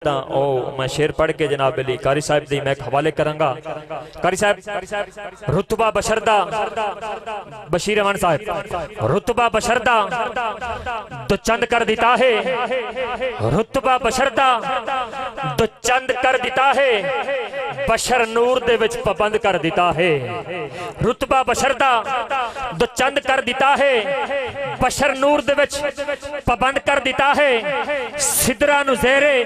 او میں شیر پڑھ کے جناب علی قاری صاحب دی میں حوالے کرنگا. قاری صاحب رتبہ بشردہ بشیر امان صاحب رتبہ بشردہ دو چند کر دیتا ہے رتبہ بشردہ دو چند کر دیتا ہے بشر نور دے وچ پابند کر دیتا ہے رتبہ بشردہ دو چند کر دیتا ہے بشر نور دے وچ پابند کر دیتا ہے سدرہ نو زیرے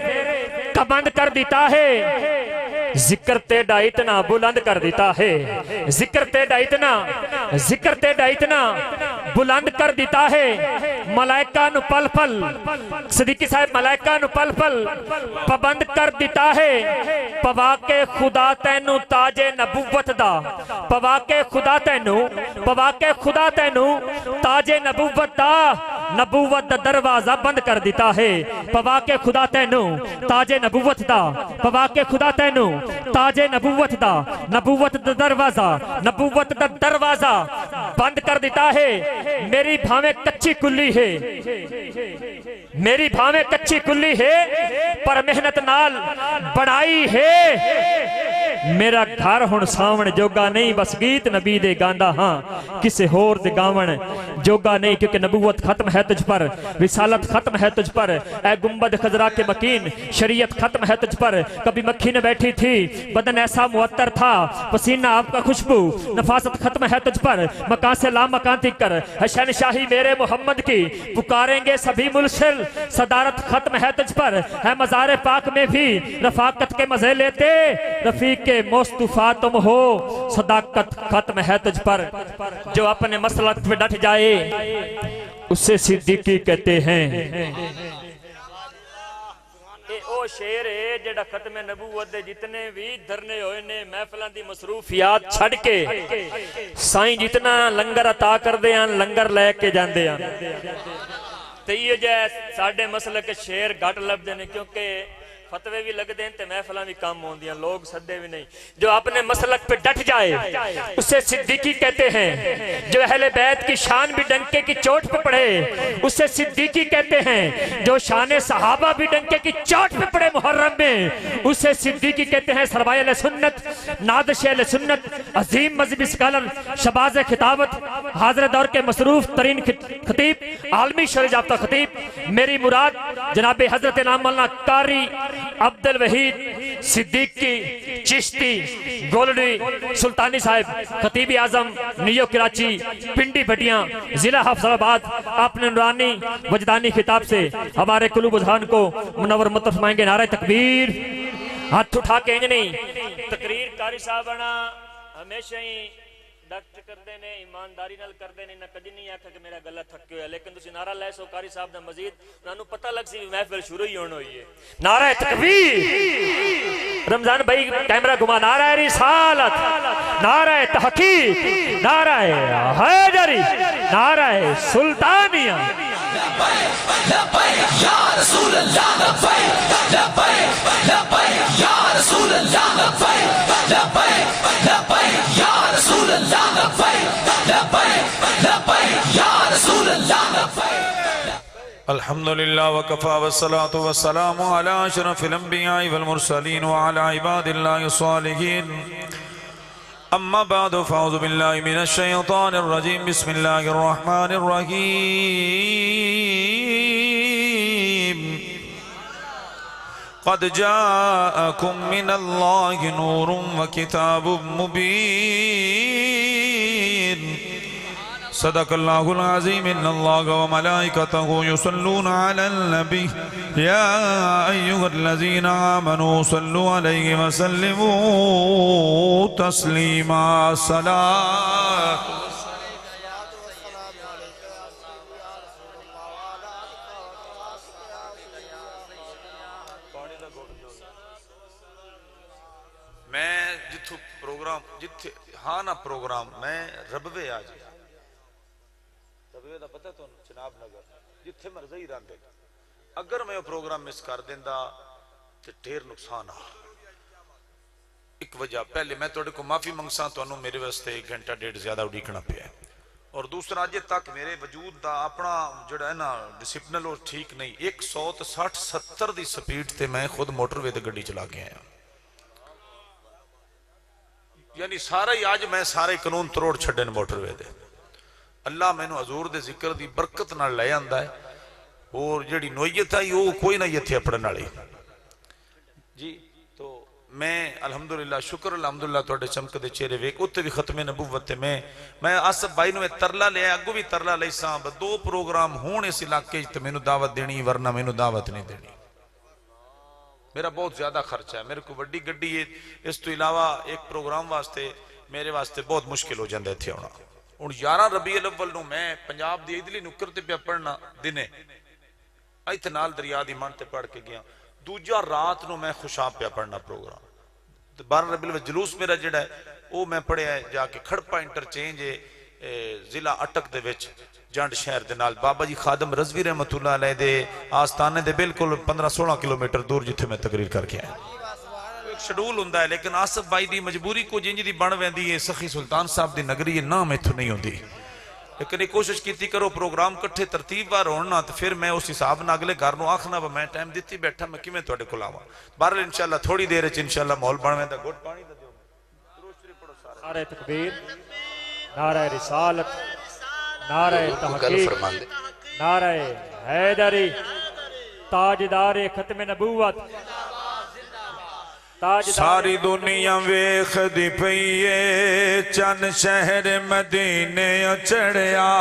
کبند کر دیتا ہے ذکر تیڈا اتنا بلند کر دیتا ہے ذکر تیڈا اتنا بلند کر دیتا ہے ملائکہ نو پل پل صدیقی صاحب ملائکہ نو پل پل پابند کر دیتا ہے پواک خدا تینو تاج نبوت دا پواک خدا تینو تاج نبوت دا نبوت دا دروازہ بند کر دیتا ہے پواک خدا تینو تاج نبوت دا پواک خدا تینو تاج نبوت دا نبوت دا دروازہ بند کر دیتا ہے میری بھاویں کچی کلی ہے پر محنت نال بڑائی ہے میرا گھر ہن ساون جوگا نہیں بس گیت نبی دے گاندا ہاں کسے ہور دے گاون جوگا نہیں کیونکہ نبوت ختم ہے تجھ پر رسالت ختم ہے تجھ پر اے گنبد خضرا کے مکین شریعت ختم ہے تجھ پر کبھی مکھی نے بیٹھی تھی بدن ایسا معطر تھا پسینہ آپ کا خوشبو نفاست ختم ہے تجھ پر مکان سے لا مکان تک کر حسین شاہی میرے محمد کی پکاریں گے سبھی ملسل صدارت ختم ہے تجھ پر ہے مزار پاک میں بھی رفاقت کے مزے لیتے رفیق مصطفیٰ تم ہو صداقت ختم ہے تجھ پر جو اپنے مسلک پہ ڈٹ جائے اسے صدیقی کہتے ہیں او شیر ہے جڑا ختم نبوت دے جتنے بھی دھرنے ہوئے نے محفلان دی مصروفیات چھڑ کے سائیں جتنا لنگر عطا کر دے ہیں لنگر لے کے جان دے ہیں تو یہ جائے ساڑھے مسئلہ کے شیر گھٹ لب دینے کیونکہ فتوے بھی لگ دیں تے محفلہ بھی کام ہوں دیا لوگ صدے بھی نہیں جو اپنے مسلک پہ ڈٹ جائے اسے صدیقی کہتے ہیں جو اہل بیت کی شان بھی ڈنکے کی چوٹ پہ پڑے اسے صدیقی کہتے ہیں جو شان صحابہ بھی ڈنکے کی چوٹ پہ پڑے محرم میں اسے صدیقی کہتے ہیں سربائے علیہ سنت نادش علیہ سنت عظیم مذہبی سکالر شباز خطابت حاضر دور کے مصروف ترین خطیب عالمی شرح یافتہ خطیب میری مراد جناب حضرت نام اللہ قاری عبد الوحید صدیقی چشتی گولڈی سلطانی صاحب خطیب اعظم نیو کراچی پنڈی بھٹیاں ضلع حفظ آباد اپنے نورانی وجدانی خطاب سے ہمارے قلوب اذہان کو منور مطلب فرمائیں گے نعرہ تکبیر ہاتھ اٹھا کے انجنی تقریر قاری صاحبنا ہمیشہ ہی ڈاکٹر کر دینے ایمانداری نال کر دینے نہ کدی نہیں آکھا کہ میرا گلہ تھکے ہویا لیکن تسی نعرہ لائے سو قاری صاحب نے مزید انہوں پتہ لگ سی محفل شروع ہی ہونا ہوئی ہے نعرہ تکبیر رمضان بھائی کیمرہ گھما نعرہ رسالت نعرہ تحقیق نعرہ حیدری نعرہ سلطانیہ لبیک لبیک یا رسول اللہ لبیک لبیک لبیک یا رسول اللہ لبیک لبیک لبیک یا رسول اللہ لبیک لبیک لبیک یا رسول اللہ لبیک الحمدللہ وکفا والصلاة والسلام علی اشرف الانبیاء والمرسلین وعلی عباد اللہ الصالحین اما بعد فاعوذ باللہ من الشیطان الرجیم بسم اللہ الرحمن الرحیم قد جاءکم من اللہ نور وکتاب مبین صدق اللہ العظیم ان اللہ وملائکتہ یصلون علی النبی یا ایہا الذین آمنوا صلوا علیہ وسلموا تسلیما صلاة میں جتھو پروگرام جتھے ہاں نا پروگرام میں ربوے آج ربوے دا پتہ تو چناب نگر جتھے مرضی راندے اگر میں پروگرام مس کر دیندہ تو ڈھیر نقصان آ ایک وجہ پہلے میں توڑے کو معافی منگساں تو انہوں میرے واسطے 1 گھنٹہ 1.5 زیادہ اڑیکنا پہ ہے اور دوسرا اجے تک میرے وجود دا اپنا جڑا ہے نا ڈسپلن وہ ٹھیک نہیں 160-70 دی سپیڈ تے میں خود موٹر وے تے گڈی چلا کے آیا یعنی سارا ہی آج میں سارے قانون تروڑ چھڑے موٹر وے دے اللہ میں نو حضور دے ذکر دی برکت نہ لے آندا ہے اور جڑی نوعیت آئی وہ کوئی نہ یتھے پڑھن والی جی تو میں الحمدللہ شکر الحمدللہ توڑے چمک دے چہرے ویک اتے بھی ختم نبوت میں آصف بھائی نو ترلا لیا اگو بھی ترلا لئی ساں 2 پروگرام ہون اس علاقے تے میں نو دعوت دینی ورنہ میں نو دعوت نہیں دینی میرا بہت زیادہ خرچہ ہے میرے کو بڑی گڈی ہے اس تو علاوہ ایک پروگرام واسطے میرے واسطے بہت مشکل ہو جاندے تھے ہونا ہن 11 ربیع الاول نو میں پنجاب دی عیدلی نکر تے پیا پڑھنا دنے ایتھے نال دریا دی من تے پڑھ کے گیا دوجا رات نو میں خوشاب پیا پڑھنا پروگرام 12 ربیع الاول جلوس میرا جڑا ہے وہ میں پڑھیا جا کے کھڑپا انٹرچینج ضلع اٹک دے وچ جانڈ شہر دے نال بابا جی خادم رضوی رحمت اللہ علیہ دے آستانے دے بالکل 15-16 کلومیٹر دور جتھے میں تقریر کر کے آیا ایک شیڈول ہوندا ہے لیکن آصف بھائی دی مجبوری کو جنج دی بن ویندی ہے سخی سلطان صاحب دی نگری نام ایتھوں نہیں ہوندی لیکن ایک کوشش کیتی کرو پروگرام کٹھے ترتیب وار ہونا تو پھر میں اس حساب نہ اگلے گھر نو آکھنا میں ٹائم دیتی بیٹھا میں کیویں تواڈے کول آواں بہرحال انشاءاللہ تھوڑی دیر وچ انشاءاللہ ماحول بن ویندا گھٹ پانی دا دیو درود شریف پڑھو سارے نعرہ تکبیر نعرہ رسالت نعرہ تحقیق نعرہ حیدری تاجدار ختم نبوت ساری دنیا ویخ دی پئیے چند شہر مدینے چڑھیا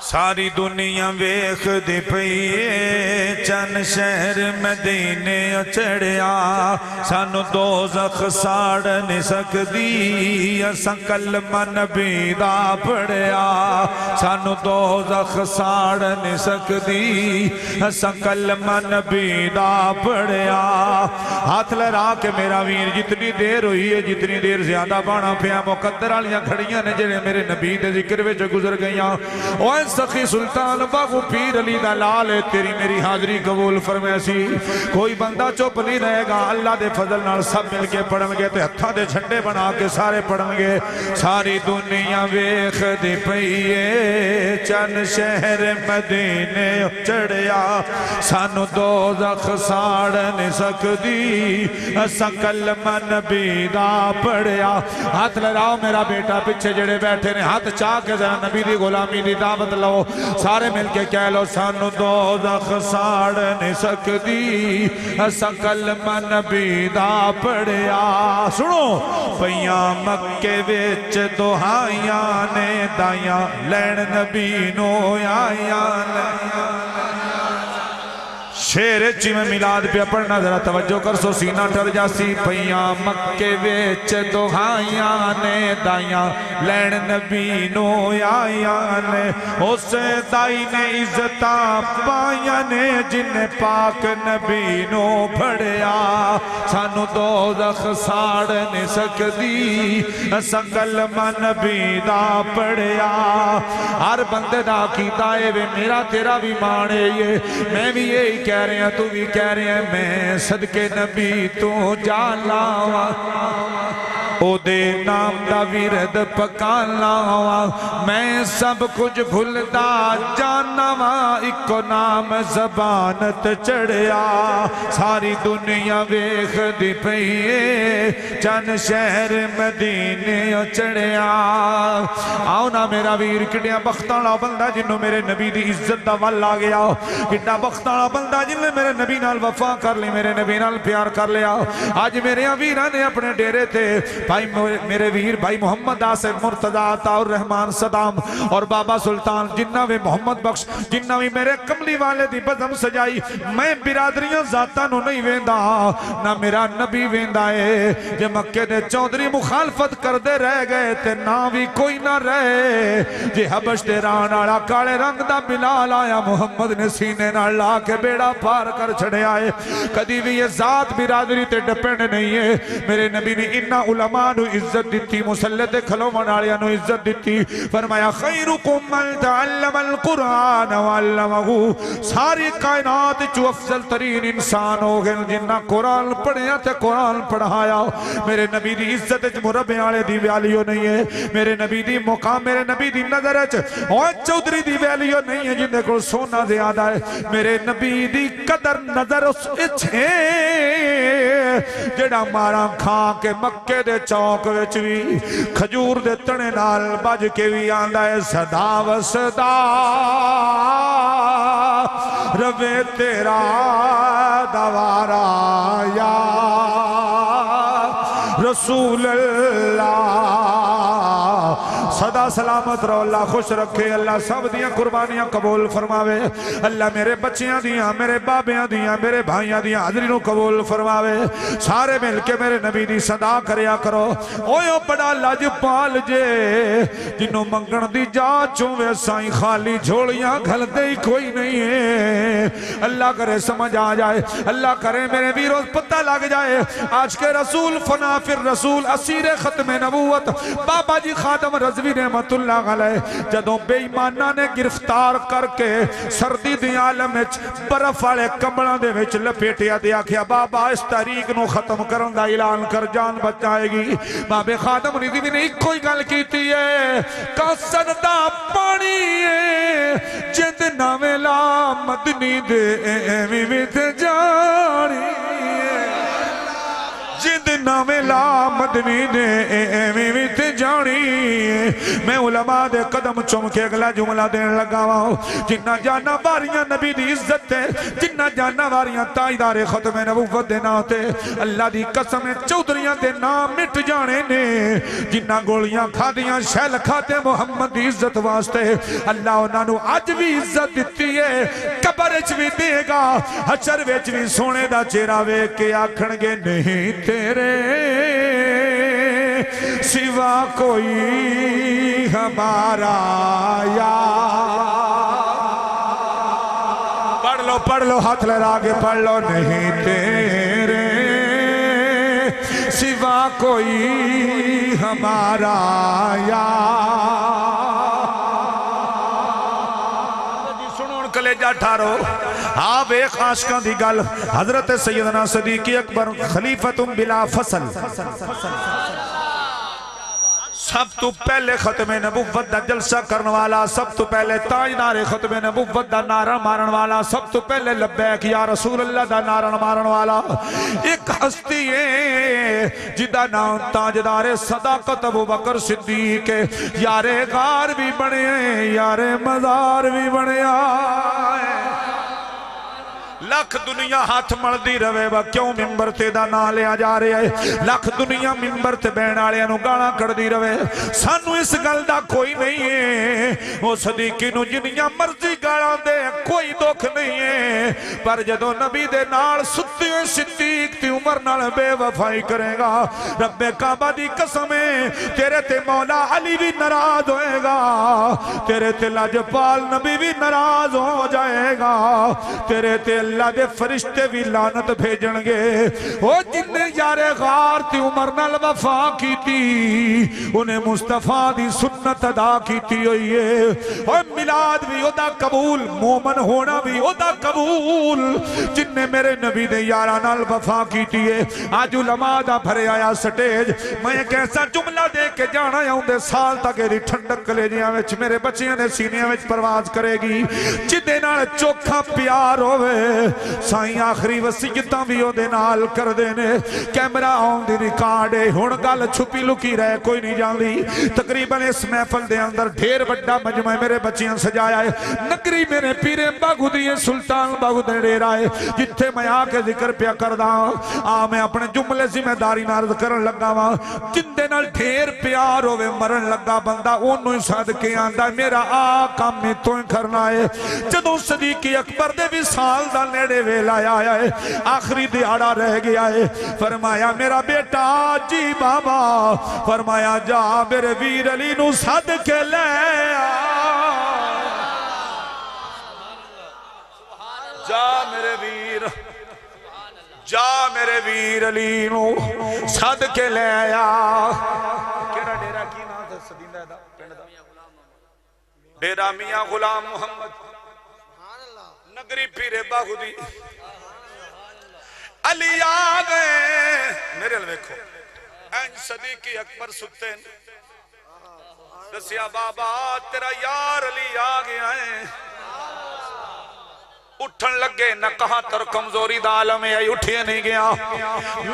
ساری دنیا ویخ دی پئیے چند شہر مدینے چڑھیا سانو دوزخ ساڑ نہیں سکدی اساں کلمہ نبی دا پڑھیا سانو دوزخ ساڑ نہیں سکدی اساں کلمہ نبی دا پڑھیا ہاتھ لڑا کے میرا ویر جتنی دیر ہوئی ہے جتنی دیر زیادہ بانا پیا مقدر والیاں کھڑیاں نے جڑے میرے نبی دے ذکر وچ گزر گئیاں اوہ سخی سلطان باغو پیر علی دا لال ہے تیری میری حاضری قبول فرمائے سی کوئی بندہ چپ نہیں رہے گا اللہ دے فضل نال سب مل کے پڑھن گے تے ہتھاں دے جھنڈے بنا کے سارے پڑھن گے ساری دنیا ویکھ دی پئیے چند شہر مدینے چڑھیا سانو دوزخ ساڑ نہیں سکدی اساں کلمہ نبی دا پڑھیا ہاتھ لڑاؤ میرا بیٹا پیچھے جڑے بیٹھے نے ہاتھ چاہ کے ذرا نبی دی غلامی دی دعوت لو سارے مل کے کہہ لو سانو دوزخ ساڑ نہیں سکدی اساں کلمہ نبی دا پڑھیا سنو پیاں مکے وچ دہائیاں نے دائیاں لین نبی نو آئیاں شیر چی میں میلاد پہ پڑھنا ذرا توجہ کر سو سینہ ٹر جاسی پیاں مکے ویچ دہائیاں نے دائیاں لین نبی نو آئیاں نے اسے دائی نے عزتاں پائیاں نے جن پاک نبی نو پڑھیا سانو دوزخ ساڑ نہیں سکدی اساں کلمہ نبی دا پڑھیا ہر بندے دا کیتا ہے وے میرا تیرا بھی مانے یہ میں بھی یہی کہہ رہے ہیں تو بھی کہہ رہے ہیں میں صدقے نبی تو جانا او دے نام دا ورد پکانا میں سب کچھ بھولدا جانا اکو نام زبانت چڑھیا ساری دنیا ویکھ دی پئیے چند شہر مدینے چڑھیا آؤ نا میرا ویر کڈیا بختانا بندہ جنہوں میرے نبی دی عزت دا ول آ گیا کڈا بختانا بندہ جنہوں میرے نبی نال وفا کر لی میرے نبی نال پیار کر لیا آج میرے ویرہ نے اپنے ڈیرے تھے بھائی میرے ویر بھائی محمد آصف مرتضی عطا الرحمن صدام اور بابا سلطان جنہ وے محمد بخش جنہ وے میرے کملی والے دی بزم سجائی میں برادریاں ذاتاں نو نہیں ویندا نہ میرا نبی ویندا ہے جے مکے دے چودھری مخالفت کر دے رہ گئے تے نہ بھی کوئی نہ رہے جے حبش دے ران والا کالے رنگ دا بلال آیا محمد نے سینے نہ لا کے بیڑا پار کر چھڑے آئے کدی بھی یہ ذات برادری تے ڈپینڈ نہیں ہے میرے نبی نے انہا علماء علماء نو عزت دیتی مسلح تے کھلوون والےاں نو عزت دیتی فرمایا خیرکم من تعلم القرآن وعلمہ ساری کائنات چو افضل ترین انسان ہو گئے جنہ قرآن پڑھیا تے قرآن پڑھایا میرے نبی دی عزت مربع والے دی ویلیو نہیں ہے میرے نبی دی مقام میرے نبی دی نظر اور چودھری دی ویلیو نہیں ہے جن کو سونا زیادہ ہے میرے نبی دی قدر نظر اس اچھے جڑا مارا کھا کے مکے دے چوک وچ وی کھجور دے تنے نال بج کے وی آندا ہے صدا و صدا روے تیرا دوارا یا رسول اللہ صدا سلامت رہو اللہ خوش رکھے اللہ سب دیاں قربانیاں قبول فرماوے اللہ میرے بچیاں دیاں میرے بابیاں دیاں میرے بھائیاں دیاں حضرینوں قبول فرماوے سارے مل کے میرے نبی دی صدا کریا کرو اویو بڑا لاج پال جے جنہوں منگن دی جا چوے سائیں خالی جھوڑیاں گھل دے ہی کوئی نہیں ہے اللہ کرے سمجھ آ جائے اللہ کرے میرے بیروز پتہ لگ جائے آج کے رسول فنا پھر رسول اسیر ختم نبوت بابا جی خادم رضوی رحمت اللہ علیہ جدوں بے ایمانہ نے گرفتار کر کے سردی دی عالم وچ برف والے کمبلاں دے وچ لپیٹیا دیا کیا بابا اس تاریخ نو ختم کرن دا اعلان کر جان بچائے گی بابے خادم رضوی نے ایک کوئی گل کیتی ہے کاسن دا پانی ہے جند ناویں لا مدنی دے ایویں وچ جانی جند نامے لا مدنی دے ایویں وچ جانی میں علماء دے قدم چوم کے اگلا جملہ دین لگا ہوں جنہ جانا باریاں نبی دی عزت تے جنہ جانا باریاں تاجدار ختم نبوت دے ناتے اللہ دی قسم چودھریاں دے نام مٹ جانے نے جنہ گولیاں کھا دیاں شیل کھاتے محمد دی عزت واسطے اللہ انہاں نو اج بھی عزت دیتی ہے قبر وچ بھی دے گا حشر وچ بھی سونے دا چہرہ ویکھ کے آکھن گے نہیں تیرے سوا کوئی ہمارا یا پڑھ لو ہاتھ لڑا کے پڑھ لو نہیں تیرے سوا کوئی ہمارا یا کلیجہ ٹھارو آپ ایک عاشقان دی گل حضرت سیدنا صدیق اکبر خلیفۃ بلا فصل سب تو پہلے ختم نبوت دا جلسہ کرن والا سب تو پہلے تاجدار ختم نبوت دا نعرہ مارن والا سب تو پہلے لبیک یا رسول اللہ دا نعرہ مارن والا ایک ہستی ہے جدا نام تاجدار صداقت ابو بکر صدیق یار غار بھی بنے یار مزار بھی بنے لکھ دنیا ہاتھ مردی روے با کیوں ممبر تے دا نہ لیا جا رہے ہیں لکھ دنیا ممبر تے بین آلے نو گانا کر دی روے سانو اس گل دا کوئی نہیں ہے وہ صدیقی نو جنیا مرضی گانا دے کوئی دکھ نہیں ہے پر جدو نبی دے نال ستی ہوئے صدیق تی عمر نال بے وفائی کرے گا رب کعبہ دی قسمیں تیرے تے مولا علی بھی ناراض ہوئے گا تیرے تے لاجپال نبی بھی ناراض ہو جائے گا تیرے تے اللہ دے فرشتے بھی لعنت بھیجن گے وہ جن نے یار غار تی عمر نال وفا کی تھی انہیں مصطفیٰ دی سنت ادا کی تھی ہوئی ہے اور میلاد بھی ہوتا قبول مومن ہونا بھی ہوتا قبول جن نے میرے نبی دے یارہ نال وفا کی تھی ہے آج علماء دا بھرے آیا سٹیج میں ایک ایسا جملہ دے کے جانا یا ہوں دے سال تک ایری ٹھنڈک کلے جیاں وچ میرے بچیاں دے سینے وچ پرواز کرے گی جدے نال چوکھا پیار ہوئے سائیں آخری وسیعتاں بھی ہو دے نال کر دینے کیمرہ آن دی ریکارڈے ہون گل چھپی لکی رہے کوئی نہیں جان لی تقریباً اس محفل دے اندر ڈھیر بڑا مجمع میرے بچیاں سجایا ہے نگری میرے پیرے باگو دیئے سلطان باگو دے ڈیر آئے جتھے میں آکے ذکر پیا کر دا میں اپنے جملے ذمہ داری نارد کرن لگا جن دے نال ڈھیر پیار ہوئے مرن لگا بندہ انہوں صدقے آندہ میرا آقا میں تو کرنا ہے جدوں صدیقی اکبر دے بھی سال دا نیڑے ویلا آیا ہے آخری دیارہ رہ گیا ہے فرمایا میرا بیٹا جی بابا فرمایا جا میرے ویر علی نو صدقے لے جا میرے ویر جا میرے ویر علی نو سد کے لے آیا کیڑا ڈیرا کی نام تھا سدیندا دا پنڈ دا ڈیرا میاں غلام محمد نگری پیرے باغو دی علی آ گئے میرے لویکھو این صدیقی اکبر ستے دسیا بابا تیرا یار علی آ گیا ہے اٹھن لگے نہ کہا تر کمزوری دا عالم ہے اٹھے نہیں گیا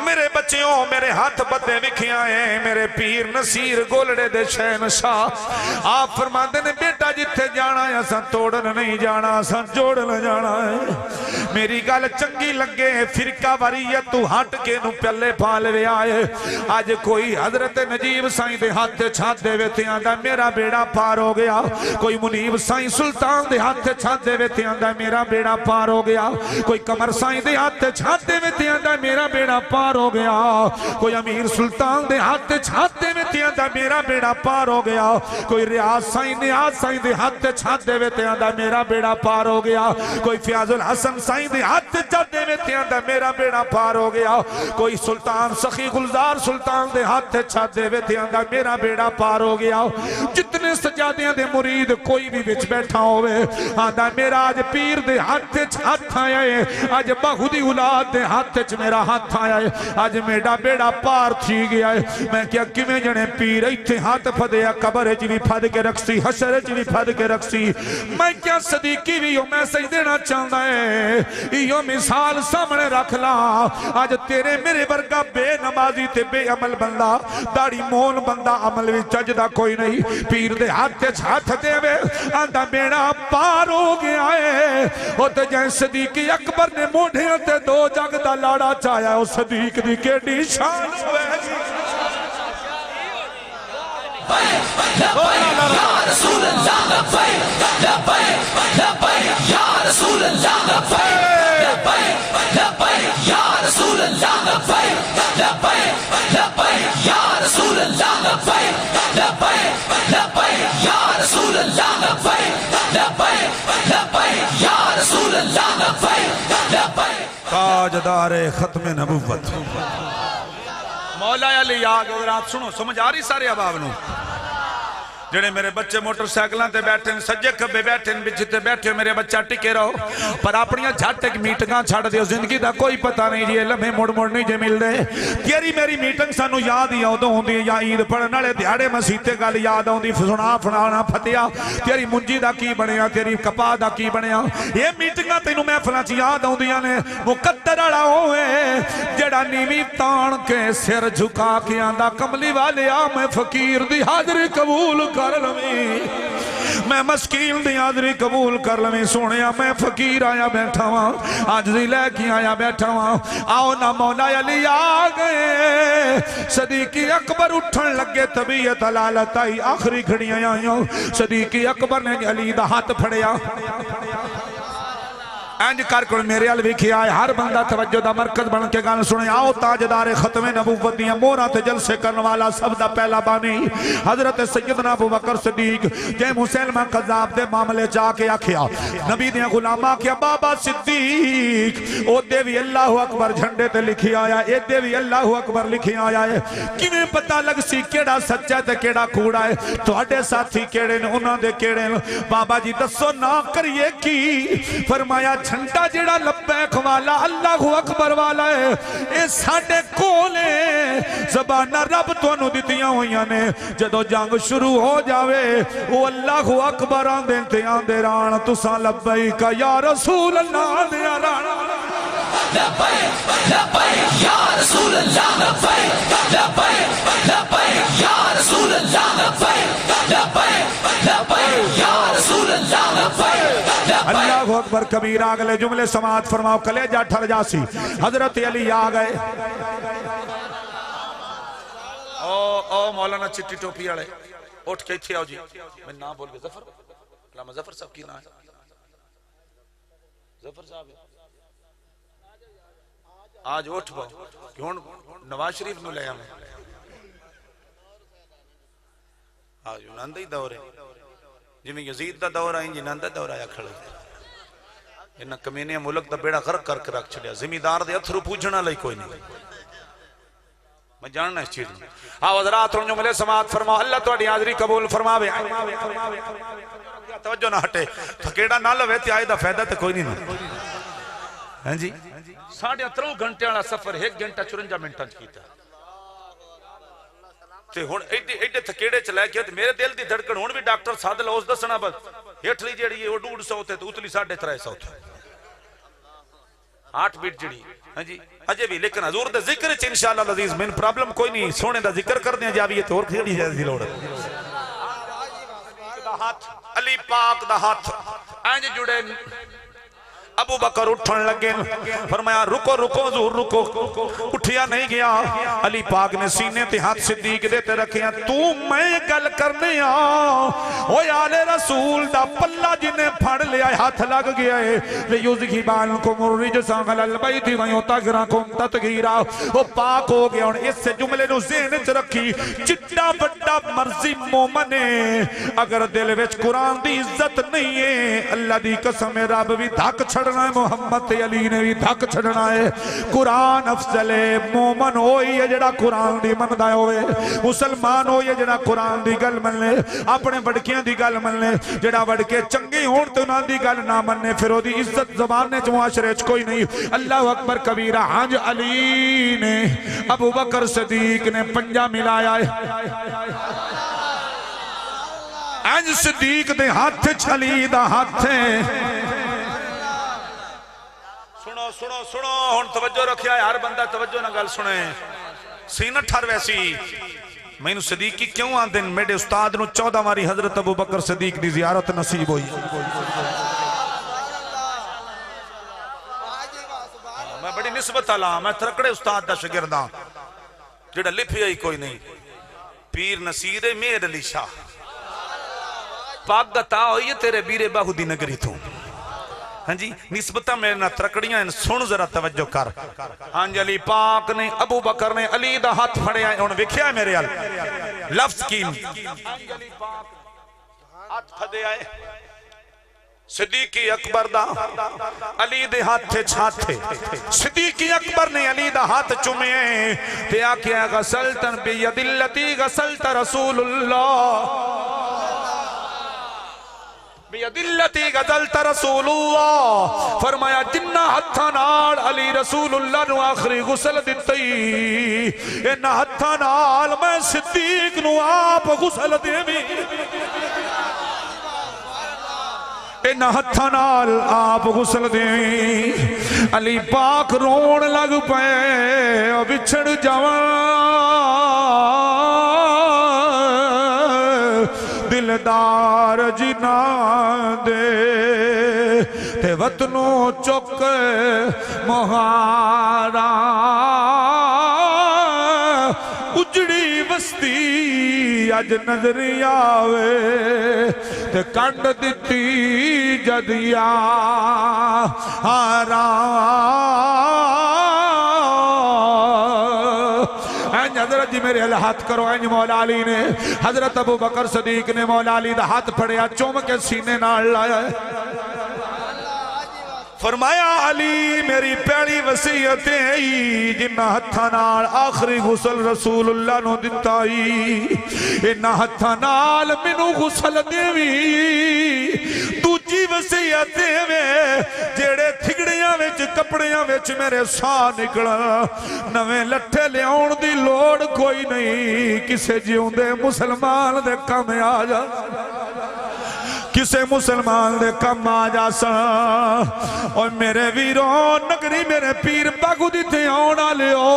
میرے بچیوں میرے ہاتھ بدے وکھیاں ہیں میرے پیر نصیر گولڑے دے شہنشاہ آپ فرماندے نے بیٹا جتھے جانا ہے اساں توڑن نہیں جانا اساں جوڑن جانا ہے میری گل چنگی لگے فرقہ واریت تو ہٹ کے نو پلے پالوے آئے آج کوئی حضرت نجیب سائیں دے ہاتھ چھات دے وے آندا میرا بیڑا پار ہو گیا کوئی منیب سائیں سلطان دے ہاتھ چھات دے وے آندا میرا بیڑا پار ہو گیا کوئی کمر سائیں دے ہاتھ چھاتے میں تیاندہ میرا بیڑا پار ہو گیا کوئی امیر سلطان دے ہاتھ چھاتے میں تیاندہ میرا بیڑا پار ہو گیا کوئی ریاض سائیں دے ہاتھ چھاتے میں تیاندہ میرا بیڑا پار ہو گیا کوئی فیاض الحسن سائیں دے ہاتھ چھاتے میں تیاندہ میرا بیڑا پار ہو گیا کوئی سلطان سخی گلزار سلطان دے ہاتھ چھاتے میں تیاندہ میرا بیڑا پار ہو گیا جتنے سجادیاں دے مرید کوئی بھی بچ بیٹھا ہوئے آندہ میرا آج پیر دے ہاتھ ہاتھ آیا ہے آج بہودی اولاد دے ہاتھ میرا ہاتھ آیا ہے آج میڈا بیڑا پار تھی گیا ہے میں کیا کمیں جنے پیر ایتھے ہاتھ پھدیا قبر چی بھی پھد کے رکھسی حشر چی بھی پھد کے رکھسی میں کیا صدیقی بھی ہوں میں سج دینا چاہتا ہے یہ مثال سامنے رکھ لا آج تیرے میرے برگا بے نمازی تے بے عمل بندہ داڑی مون بندہ عمل بھی چجدہ کوئی نہیں پیر دے ہاتھ دے وے آندہ بیڑا پار ہو گیا ہے وہ تو جائیں صدیقی اکبر نے موڑھیاں تے دو جگ دا لاڑا چاہیا ہے صدیق دی کیڑی شان ہوئے یا رسول اللہ لبیک لبیک لبیک یا رسول اللہ لبیک لبیک یا رسول اللہ لبیک لبیک لبیک یا رسول اللہ لبیک لبیک لبیک یا رسول اللہ لبیک لبیک لبیک یا رسول اللہ لبیک لبیک تاجدار ختم نبوت مولا علی آگے رات سنو سمجھ آ رہی سارے اباب نو جڑے میرے بچے موٹر سائیکلاں تے بیٹھے سجے کھبے بیٹھے بچے بیٹھے میرے بچہ ٹکے رہو پر اپنیاں جھٹ ایک میٹنگاں چھڑ دیو زندگی دا کوئی پتہ نہیں جی لمحے مڑ نہیں جے مل دے تیری میری میٹنگ سانو یاد ہی آدھوں ہوندی یا عید پڑھن والے دیہاڑے مسیتے گل یاد آندی سنا فلانا فتیا تیری منجی دا کی بنیا تیری کپا دا کی بنیا یہ میٹنگاں تینوں محفلاں چ یاد آندیاں نے مقدر والا ہوئے جڑا نیوی تان کے سر جھکا کے آندا کملی والے آ میں فقیر دی حاضری قبول کر لویں میں مسکین دی حاضری قبول کر لویں سونیا میں فقیر آیا بیٹھا ہاں حاضری لے کے آیا بیٹھا ہاں آؤ نا مولا علی آ گئے صدیقی اکبر اٹھن لگے طبیعت حلالت آئی آخری کھڑیاں آئیوں صدیقی اکبر نے علی دا ہاتھ پھڑیا اینج کر کر میرے علوی کی آئے ہر بندہ توجہ دا مرکز بن کے گانا سنے آؤ تاجدار ختم نبوت دیا مورات جلسے کرنے والا سب دا پہلا بانی حضرت سیدنا ابو بکر صدیق جے مسلمہ قذاب دے معاملے جا کے آکھیا نبی دیا غلامہ کیا بابا صدیق او دیوی اللہ اکبر جھنڈے تے لکھی آیا اے دیوی اللہ اکبر لکھی آیا ہے کیویں پتہ لگ سی کیڑا سچا تے کیڑا کوڑا ہے تواڈے ساتھی کیڑے نے انہاں دے کیڑے بابا جی دسو نہ کریے کی فرمایا جھنڈا جڑا لبیک والا اللہ اکبر والا ہے اے ساڈے کولے زبانہ رب تانوں دتیاں ہویاں نے جدوں جنگ شروع ہو جاوے او اللہ اکبر آندے تے آندے ران تساں لبیک یا رسول اللہ دے ران لبیک لبیک یا رسول اللہ لبیک لبیک لبیک یا رسول اللہ لبیک لبیک لبیک یا رسول اللہ لبیک اللہ اکبر کبیر آگلے جملے سماعت فرماؤ کلیجہ ٹھر جاسی حضرت علی آگئے او مولانا چٹی ٹوپی آڑے اٹھ کے تھے آؤ جی میں نام بول گئے ظفر علامہ ظفر صاحب کی نام ہے ظفر صاحب آج اٹھ باؤ کیوں نواز شریف نو لے ہمیں آج انہاں ہی دور ہے جی میں یزید دا دور آئیں جی ناندہ دور آیا کھڑے انہاں کمینے ملک دا بیڑا غرق کر کے رکھ چھڑیا زمیندار دے اتھرو پوجھنا لئی کوئی نہیں میں جاننا اس چیز میں حضرات جو ملے سماعت فرماؤ اللہ تہاڈی حاضری قبول فرماوے توجہ نہ ہٹے تھکیڑا نہ لوے تے آئے دا فائدہ تے کوئی نہیں ہاں جی 3.5 گھنٹے والا سفر 1 گھنٹہ 54 منٹاں وچ کیتا تے ہن ایڈے تھکیڑے چ لے کے تے میرے دل دی دھڑکن ہن بھی ڈاکٹر سادل اس دسنا بس ہیٹھلی جیڑی ہے او 150 تے اتلی 350 تے ہارٹ بیٹ جڑی ہاں جی اجے بھی لیکن حضور دے ذکر چ انشاءاللہ العزیز میں پرابلم کوئی نہیں سونے دا ذکر کر دیا جاوی تے اور کھڑی جائے دی لوڑ ہاتھ علی پاک دا ہاتھ انج جڑے ابو بکر اٹھن لگے فرمایا رکو رکو حضور رکو اٹھیا نہیں گیا علی پاک نے سینے تے ہاتھ صدیق دے تے رکھیا تو میں گل کرنے او آل رسول دا پلہ جنہیں پھڑ لیا ہاتھ لگ گیا ہے لیُذْهِبَنْکُمُ الرِّجْسَ عَلَى الْبَیْتِ وَیُطَہِّرَکُم تَطْہِیرًا وہ پاک ہو گیا اور اس سے جملے نو ذہن وچ رکھی چٹا بڑا مرضی مومن ہے اگر دل وچ قرآن دی عزت نہیں ہے اللہ دی قسم رب بھی دھک چھڑ محمد علی نے بھی دھک چھڑنا ہے قرآن افضل ہے مومن ہوئی ہے جڑا قرآن دی مندہ ہوئے مسلمان ہوئی ہے جڑا قرآن دی گل من لے اپنے بڑکیاں دی گل من لے جڑا بڑکے چنگی ہون تو نہ دی گل نہ مننے پھر وہ دی عزت زباننے چ معاشرے چ کوئی نہیں اللہ اکبر کبیرہ ہنج علی نے ابو بکر صدیق نے پنجہ ملایا ہے ہنج صدیق دے ہاتھ چھلی دا ہاتھ سنو سنو ہن توجہ رکھیا ہے ہر بندہ توجہ نہ گل سنے سینہ ٹھر ویسی میں نو صدیق کی کیوں آن دن میرے استاد نو 14 ماری حضرت ابو بکر صدیق دی زیارت نصیب ہوئی میں بڑی نسبت آلا میں ترکڑے استاد دا شگرداں جڑا لپھی آئی کوئی نہیں پیر نصیر میر علی شاہ پاک گتا ہوئی تیرے بیرے باہو دی نگری تھوں ہاں جی نسبتہ میرے نہ ترکڑیاں سن ذرا توجہ کر ہاں جی علی پاک نے ابو بکر نے علی دا ہاتھ پھڑے آئے انہوں وکھیا ہے میرے لفظ کی علی پاک ہاتھ پھڑے آئے صدیقی اکبر دا علی دے ہاتھ تھے چھاتے صدیقی اکبر نے علی دا ہاتھ چمے تے آکھیا غسلتن بید اللتی غسلت رسول اللہ بیدلتی غزلت رسول اللہ فرمایا جنہ ہتھا نال علی رسول اللہ نو آخری غسل دیتی انہ ہتھا نال میں صدیق نو آپ غسل دے بھی انہ ہتھا نال آپ غسل دے علی پاک رون لگ پے بچھڑ جوان دلدار جنا دے تے وطنوں چک مہارا اجڑی بستی اج نظری آوے تے کنڈ دیتی جدیا ہارا حضرت جی میرے اللہ ہاتھ کرو اینج مولا علی نے حضرت ابو بکر صدیق نے مولا علی دا ہاتھ پھڑیا چوم کے سینے نال لایا ہے فرمایا علی میری پہلی وصیتیں جنہ ہتھا نال آخری غسل رسول اللہ نو دتائی انہ ہتھا نال منو غسل دیوی دوجی وصیتیں میں جیڑے تھگڑیاں وچ کپڑیاں وچ میرے ساہ نکلا نویں لٹھے لیاؤن دی لوڑ کوئی نہیں کسے جیوں دے مسلمان دے کم آ جا کسے مسلمان دے کم آ جا سا اور میرے ویروں نگری میرے پیر باگو دیتے آنا لیو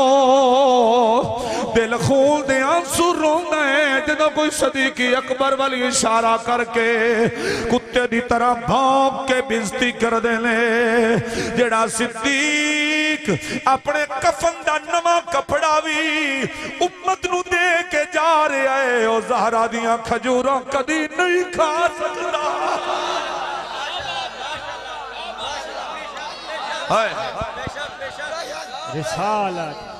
دل خون دے آنسو روندہ ہے جدو کوئی صدیقی اکبر والی اشارہ کر کے کتے دی طرح بھونک کے بزتی کر دے لے جڑا صدیق اپنے کفن دا نما کپڑا بھی امت نو دے کے جا رہے آئے او زہرہ دیاں کھجوروں کدی نہیں کھا سکتا رسالت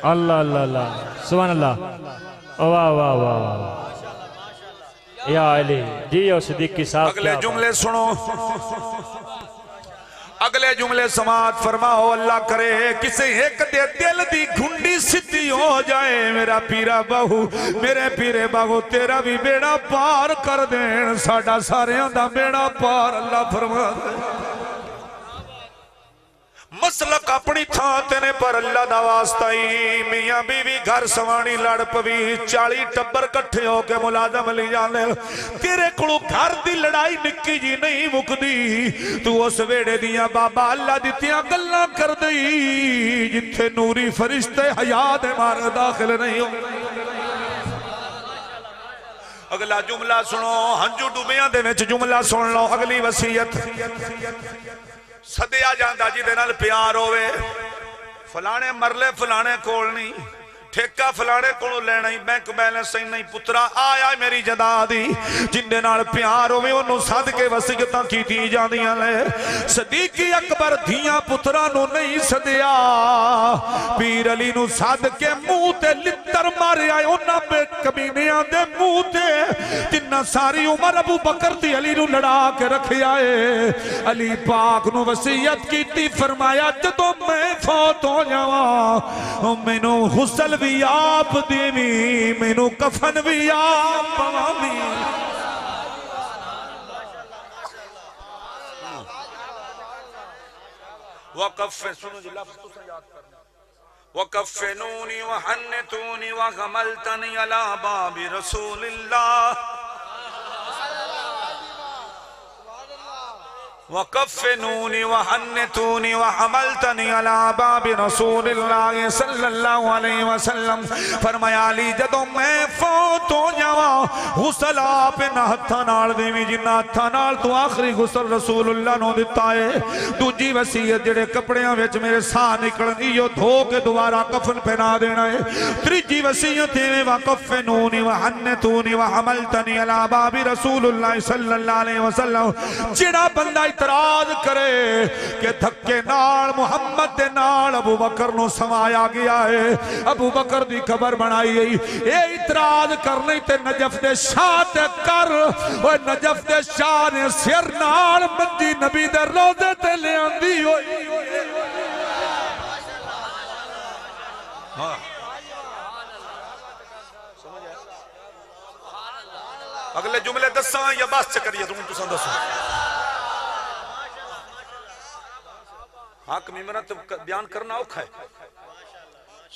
اللہ اللہ اللہ سبحان اللہ واہ واہ واہ یا علی جی اور صدیقی صاحب اگلے جملے سنو، اگلے جملے سماعت فرماؤ، اللہ کرے کسی ایک دے دل دی گھنڈی سدھی ہو جائے، میرا پیرا بہو میرے پیرے بہو تیرا بھی بیڑا پار کر دین، ساڈا ساریاں دا بیڑا پار اللہ فرما دے۔ مسلک اپنی تھاں نے پر اللہ دا واسطہ ہی میاں بیوی گھر سوانی لڑ پوی، 40 ٹبر کٹھے ہو کے ملازم لی جانے، تیرے کلو گھر دی لڑائی نکی جی نہیں مکدی، تو اس ویڑے دیا بابا اللہ دیتیاں گلاں کر دی جتھے نوری فرشتے حیاء دے مار داخل نہیں ہو۔ اگلا جملہ سنو، ہنجو ڈوبیاں دے وچ جملہ سن لو، اگلی وصیت سدیا جاندہ جی دے نال پیار ہوئے، فلانے مرلے فلانے کول نہیں، ٹھیکہ فلانے کولو لینا ہی، بینک بیلنس نہیں، پترا آیا میری جدا دی، جن دے نال پیار ہوئے انہوں صد کے وسیعتاں کی دی جاندیاں لے۔ صدیقی اکبر دھیاں پترا نو نہیں صدیا، پیر علی نو صد کے منہ تے لتر مارے آئے، انہاں بے کمینیاں دے منہ تے جنہ ساری عمر ابو بکر دی علی نو لڑا کے رکھے آئے۔ علی پاک نو وسیعت کی تی فرمایا جدو میں فوت ہو جاواں مینوں غسل بھی آپ دیوی، مینوں کفن بھی آپ پواوی۔ سنو جی لفظ تو یاد کرنا، وَكَفِّنُونِ وَحَنِّتُونِ وَغَمَلْتَنِ عَلَى بَابِ رَسُولِ اللَّهِ وَكَفِّنُونِ وَحَنِّتُونِ وَحَمَلْتَنِ عَلَى بَابِ رَسُولِ اللَّهِ صلی اللہ علیہ وسلم۔ فرمایا علی جدو میں فوت ہو جاواں غسل آپ نہ ہتھاں نال دیویں، جنہ ہتھاں نال تو آخری غسل رسول اللہ نو دتا ہے۔ دوجی وصیت جڑے کپڑیاں وچ میرے ساہ نکلن ایو دھو کے دوبارہ کفن پہنا دینا ہے۔ تیجی وصیت ہے وَكَفِّنُونِ وَحَنِّتُونِ وَحَمَلْتَنِ عَلَى بَابِ رسول اللہ صلی اللہ علیہ وسلم۔ جڑا بندہ اعتراض کرے کہ دھکے نال محمد دے نال ابو بکر نو سمایا گیا ہے، ابو بکر دی قبر بنائی گئی، اے اعتراض کرنے تے نجف دے شاہ تے کر، وہ نجف دے شاہ نے سر نال منجی نبی دے روزے تے لے آندی ہوئی۔ اگلے جملے دساں یا بس چکریے تم تساں دسو؟ حق ممرت بیان کرنا اوکھا ہے۔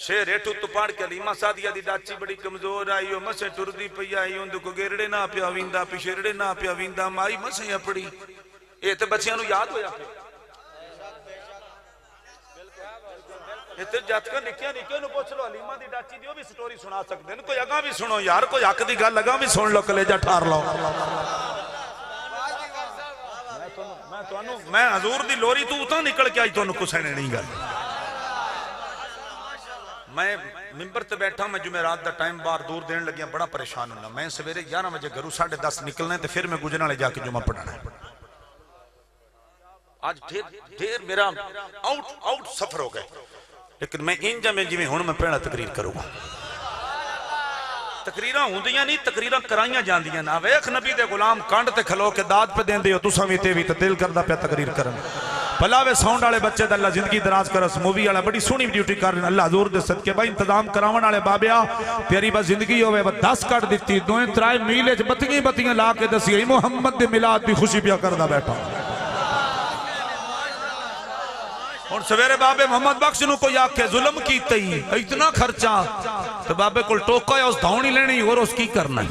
شیر ایٹو تو پاڑ کے علیمہ سادیہ دی ڈاچی بڑی کمزور آئی ہو، مسے ٹر دی پئی آئی ہوں کو گیرڑے نہ پیا ویندہ پیشیرڑے نہ پیا ویندہ مائی مسے یا پڑی، اے تے بچیاں نو یاد ہویا پھر اے تے جات کا نکیاں نو پوچھ لو، علیمہ دی ڈاچی دیو بھی سٹوری سنا سکتے ہیں، کوئی اگاں بھی سنو یار، کوئی حق دی گل اگاں بھی سن لو، کلیجہ ٹھار لو۔ میں حضور دی لوری تو اتنا نکل کے آئی تو انہوں کو سہنے نہیں گا۔ میں ممبر تے بیٹھا، میں جمعرات دا ٹائم بار دور دین لگیا، بڑا پریشان ہونا، میں سویرے 11 بجے گھروں 10:30 نکلنے تے پھر میں گجرا لے جا کے جمعہ پڑھانا ہے۔ آج ڈھیر میرا آؤٹ سفر ہو گئے، لیکن میں انجا میں جی ہوں میں پہلا تقریر کروں گا۔ تقریرہ ہوندیاں نہیں، تقریرہ کرائیاں جاندیاں نا، ویخ نبی دے غلام کانڈ تے کھلو کے داد پہ دین دیو، تو سامی تیوی تے دل کردہ پہ تقریر کرن۔ پلاوے ساؤنڈ آلے بچے دا اللہ زندگی دراز کرس، مووی آلے بڑی سونی ڈیوٹی کرن، اللہ حضور دے صدقے بھائی انتظام کراون آلے بابیا پیاری با زندگی ہوئے وہ 10 کٹ دیتی، 2-3 میلے بتیاں لا کے دسی، محمد دے ملاد دی خوشی پیا کردہ بیٹھا۔ اور سویرے بابے محمد بخش نو کوئی آکھے ظلم کیتے ہی اتنا خرچہ، تو بابے کل ٹوکا ہے اس دھونی لینی اور اس کی کرنا ہے۔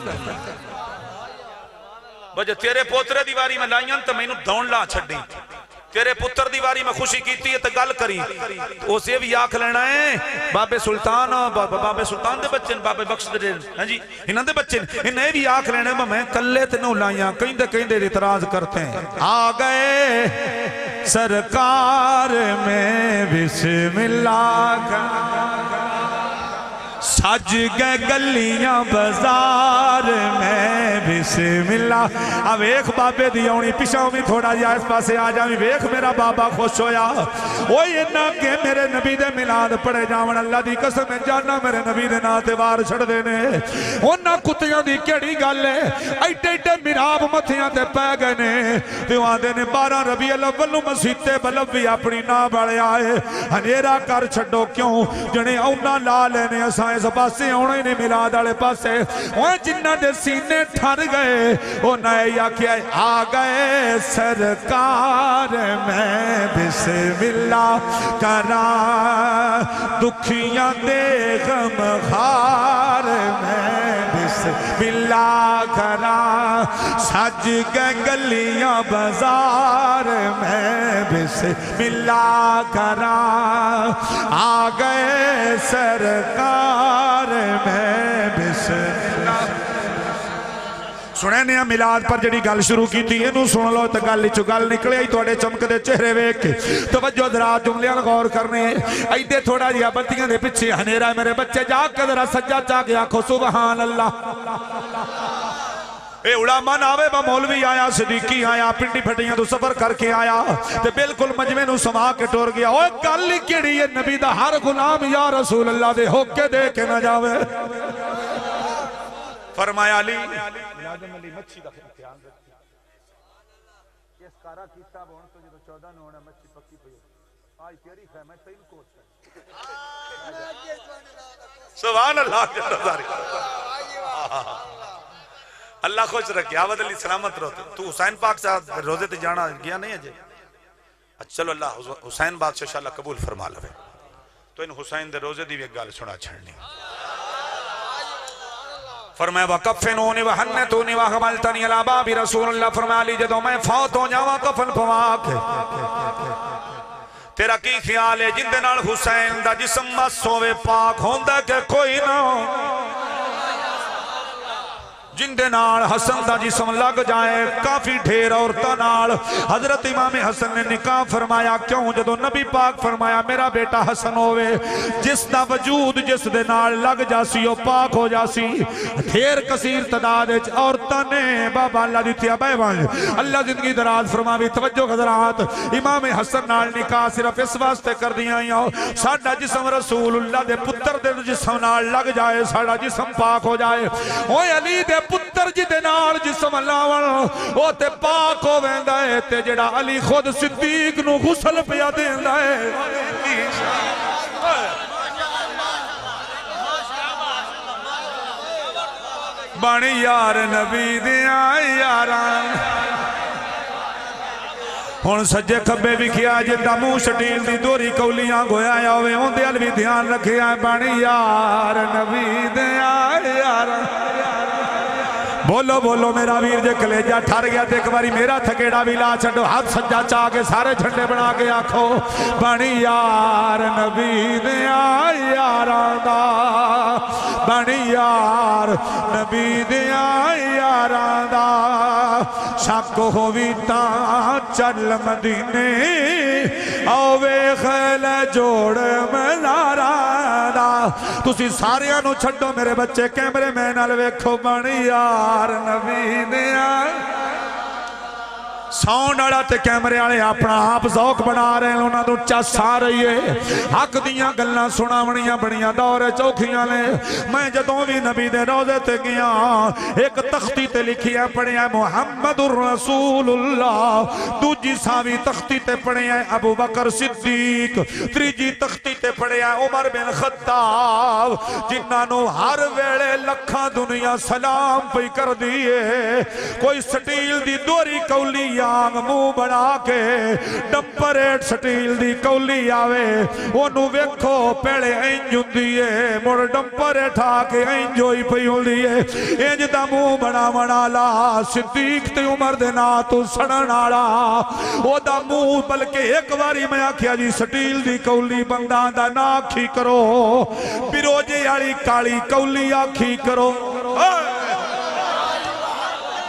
بجے تیرے پوترے دیواری میں لائیاں تو میں انہوں دھون لا چھڑ دی، تیرے پتر دیواری میں خوشی کیتی ہے تو گل کری، اسے بھی آکھ لینا ہے بابے سلطان دے بچے بابے بخش دے ہاں جی انہاں دے بچے انہیں بھی آکھ لینا ہے میں کلے تے نو لائیاں کہیں دے اعتراض کرتے ہیں۔ آ گئے سرکار میں بسم اللہ کا سج گئے گلیاں بازار میں بسم اللہ. اب ایک بابے دی آنی پیچھوں بھی تھوڑا جہا اس پاسے آ جاویں. ویکھ میرا بابا خوش ہویا. اوئے نہ کہ میرے نبی دے میلاد پڑھے جاون. اللہ دی قسم جانا میرے نبی دے نا تے وار چھڑ دے نے. انہاں کتیاں دی کیڑی گل ہے ایڈے ایڈے میراب متھیاں تے پے گئے نے تے آندے نے 12 ربیع الاول نوں مسجد تے بلب بھی اپنی نہ بڑے آئے. ہنیرا کر چھڈو کیوں جنے اونا لا لینے اساں اس پاسے آنا ہی نہیں میلاد والے پاسے. اوے جنہاں دے سینے ٹھر گئے او نئے آکھیا آ گئے سرکار میں بسم اللہ کراں دکھیاں دے غم خار میں بسم اللہ کراں سج گئے گلیاں بازار میں بسم اللہ کراں آ گئے سرکار میں بسم اللہ. سنے نیا میلاد پر جڑی گل شروع کی تھی انہوں سن لو تو گل چو گل نکلے ہی توڑے چمک دے چہرے ویک کے توجہ درات جملیاں غور کرنے ایدے تھوڑا جیا بلتیاں دے پچھے ہنیرہ میرے بچے جا کے ذرا سجا چاہ کے آنکھو سبحان اللہ. اے علماء ناوے با مولوی آیا صدیقی آیا پنڈی پھٹیاں تو سفر کر کے آیا تے بالکل مجمع نو سما کے ٹور گیا. اوہ گل کیڑی ہے نبی دا ہر غلام یا رسول اللہ دے ہوکے دے کے نہ جاوے. فرمایا علی ملازم علی مچھی دا خیال رکھتی اس کارا کیتا بون تو جو 14 نو ہونا مچھی پکی پئی آج تیری خیمہ تین کوٹ سبحان اللہ جل جلالہ. اللہ خوش رکھے عابد علی سلامت رہتے. تو حسین پاک سے روزے تے جانا گیا نہیں ہے جے چلو اللہ حسین بادشاہ اللہ قبول فرما لے. تو ان حسین دے روزے دی بھی ایک گل سنا چھڑنی. فرمایا وَقَفِّنُونِ وَحَنَّتُونِ وَحَمَلْتَنِ عَلَى بَابِ رسول اللہ. فرمایا علی جدو میں فوت ہو جاواں کفن پوا کے تیرا کی خیال ہے جن دے نال حسین دا جسم بس ہوے پاک ہوندا کہ کوئی نہ جن دے نال حسن دا جسم لگ جائے. کافی ڈھیر عورتاں نال حضرت امام حسن نے نکاح فرمایا. کیوں جدو نبی پاک فرمایا میرا بیٹا حسن ہوئے جس دا وجود جس دے نال لگ جاسی او پاک ہو جاسی. ڈھیر کثیر تعداد وچ عورتاں نے بابا اللہ دی تیا بے وان اللہ زندگی دراز فرماوی. توجہ حضرات امام حسن نال نکاح صرف اس واسطے کر دیاں یا ساڈا جسم رسول اللہ دے پتر دے جسم نال لگ جائے ساڈا جسم پاک ہو جائے. اوے علی دے پتر جی دے نال جسم لاون او تے پاک ہو ویندا ہے تے جڑا علی خود صدیق نو غسل پیا دیندا ہے. بانی یار نبی دیاں یاراں ہن سجے کھبے بھی کیا جندا منہ شٹیل دی دوری کولیاں گویا ہوئے اوندے ال بھی دھیان رکھیا. بانی یار نبی دیاں یاراں بولو بولو میرا ویر جے کلیجہ ٹھر گیا تے ایک باری میرا تھکیڑا بھی لا چھڑو ہاتھ سجا چاہ کے سارے جھنڈے بنا کے آکھو بانی یار نبی دیاں یاراں دا. بانی یار نبی دیاں یاراں دا. شک ہووی تاں چل مدینے اوے خیل جوڑ مناراں دا. تسی ساریاں نو چھڈو میرے بچے کیمرے میں نال ویکھو. بانی یار نبی دیاں ساؤنڈ والا تے کیمرے والے اپنا آپ ذوق بنا رہے ہیں انہاں تو چس آ رہی ہے. حق دیاں گلاں سناونیاں بڑیاں دور چوکھیاں نے. میں جدوں بھی نبی دے روزے تے گیا ایک تختی تے لکھیا پڑھیا محمد الرسول اللہ. دوجی ساوی تختی تے پڑھیا ابو بکر صدیق. تریجی تختی تے پڑھیا عمر بن خطاب جنہاں نو ہر ویلے لکھاں دنیا سلام پئی کر دیے. کوئی سٹیل دی دوری کولی آنگ منہ بنا کے ڈمپریٹ سٹیل دی کولی آوے انہوں ویکھو پہلے انج ہوندی ہے مڑ ڈمپریٹ آ کے انج ہوئی پئی ہوندی ہے. انج دا منہ بنا بنا لا صدیق تے عمر دے نا تو سڑن والا او دا منہ بلکہ ایک باری میں آکھیا جی سٹیل دی کولی بنداں دا نا آکھی کرو بیروجے والی کالی کولی آکھی کرو.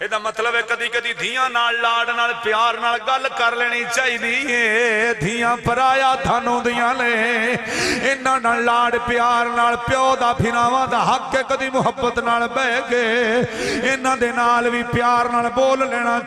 ਇਹਦਾ ਮਤਲਬ ਹੈ ਕਦੀ ਕਦੀ ਧੀਆਂ ਨਾਲ ਲਾਡ ਨਾਲ ਪਿਆਰ ਨਾਲ ਗੱਲ ਕਰ ਲੈਣੀ ਚਾਹੀਦੀ ਏ। ਧੀਆਂ ਪਰਾਇਆ ਧਨ ਹੁੰਦੀਆਂ ਨੇ, ਇਹਨਾਂ ਨਾਲ ਲਾਡ ਪਿਆਰ ਨਾਲ ਪਿਓ ਦਾ ਫਿਰਾਵਾਂ ਦਾ ਹੱਕ ਹੈ ਕਦੀ ਮੁਹੱਬਤ ਨਾਲ ਬਹਿ ਕੇ ਇਹਨਾਂ ਦੇ ਨਾਲ ਵੀ ਪਿਆਰ ਨਾਲ ਬੋਲ ਲੈਣਾ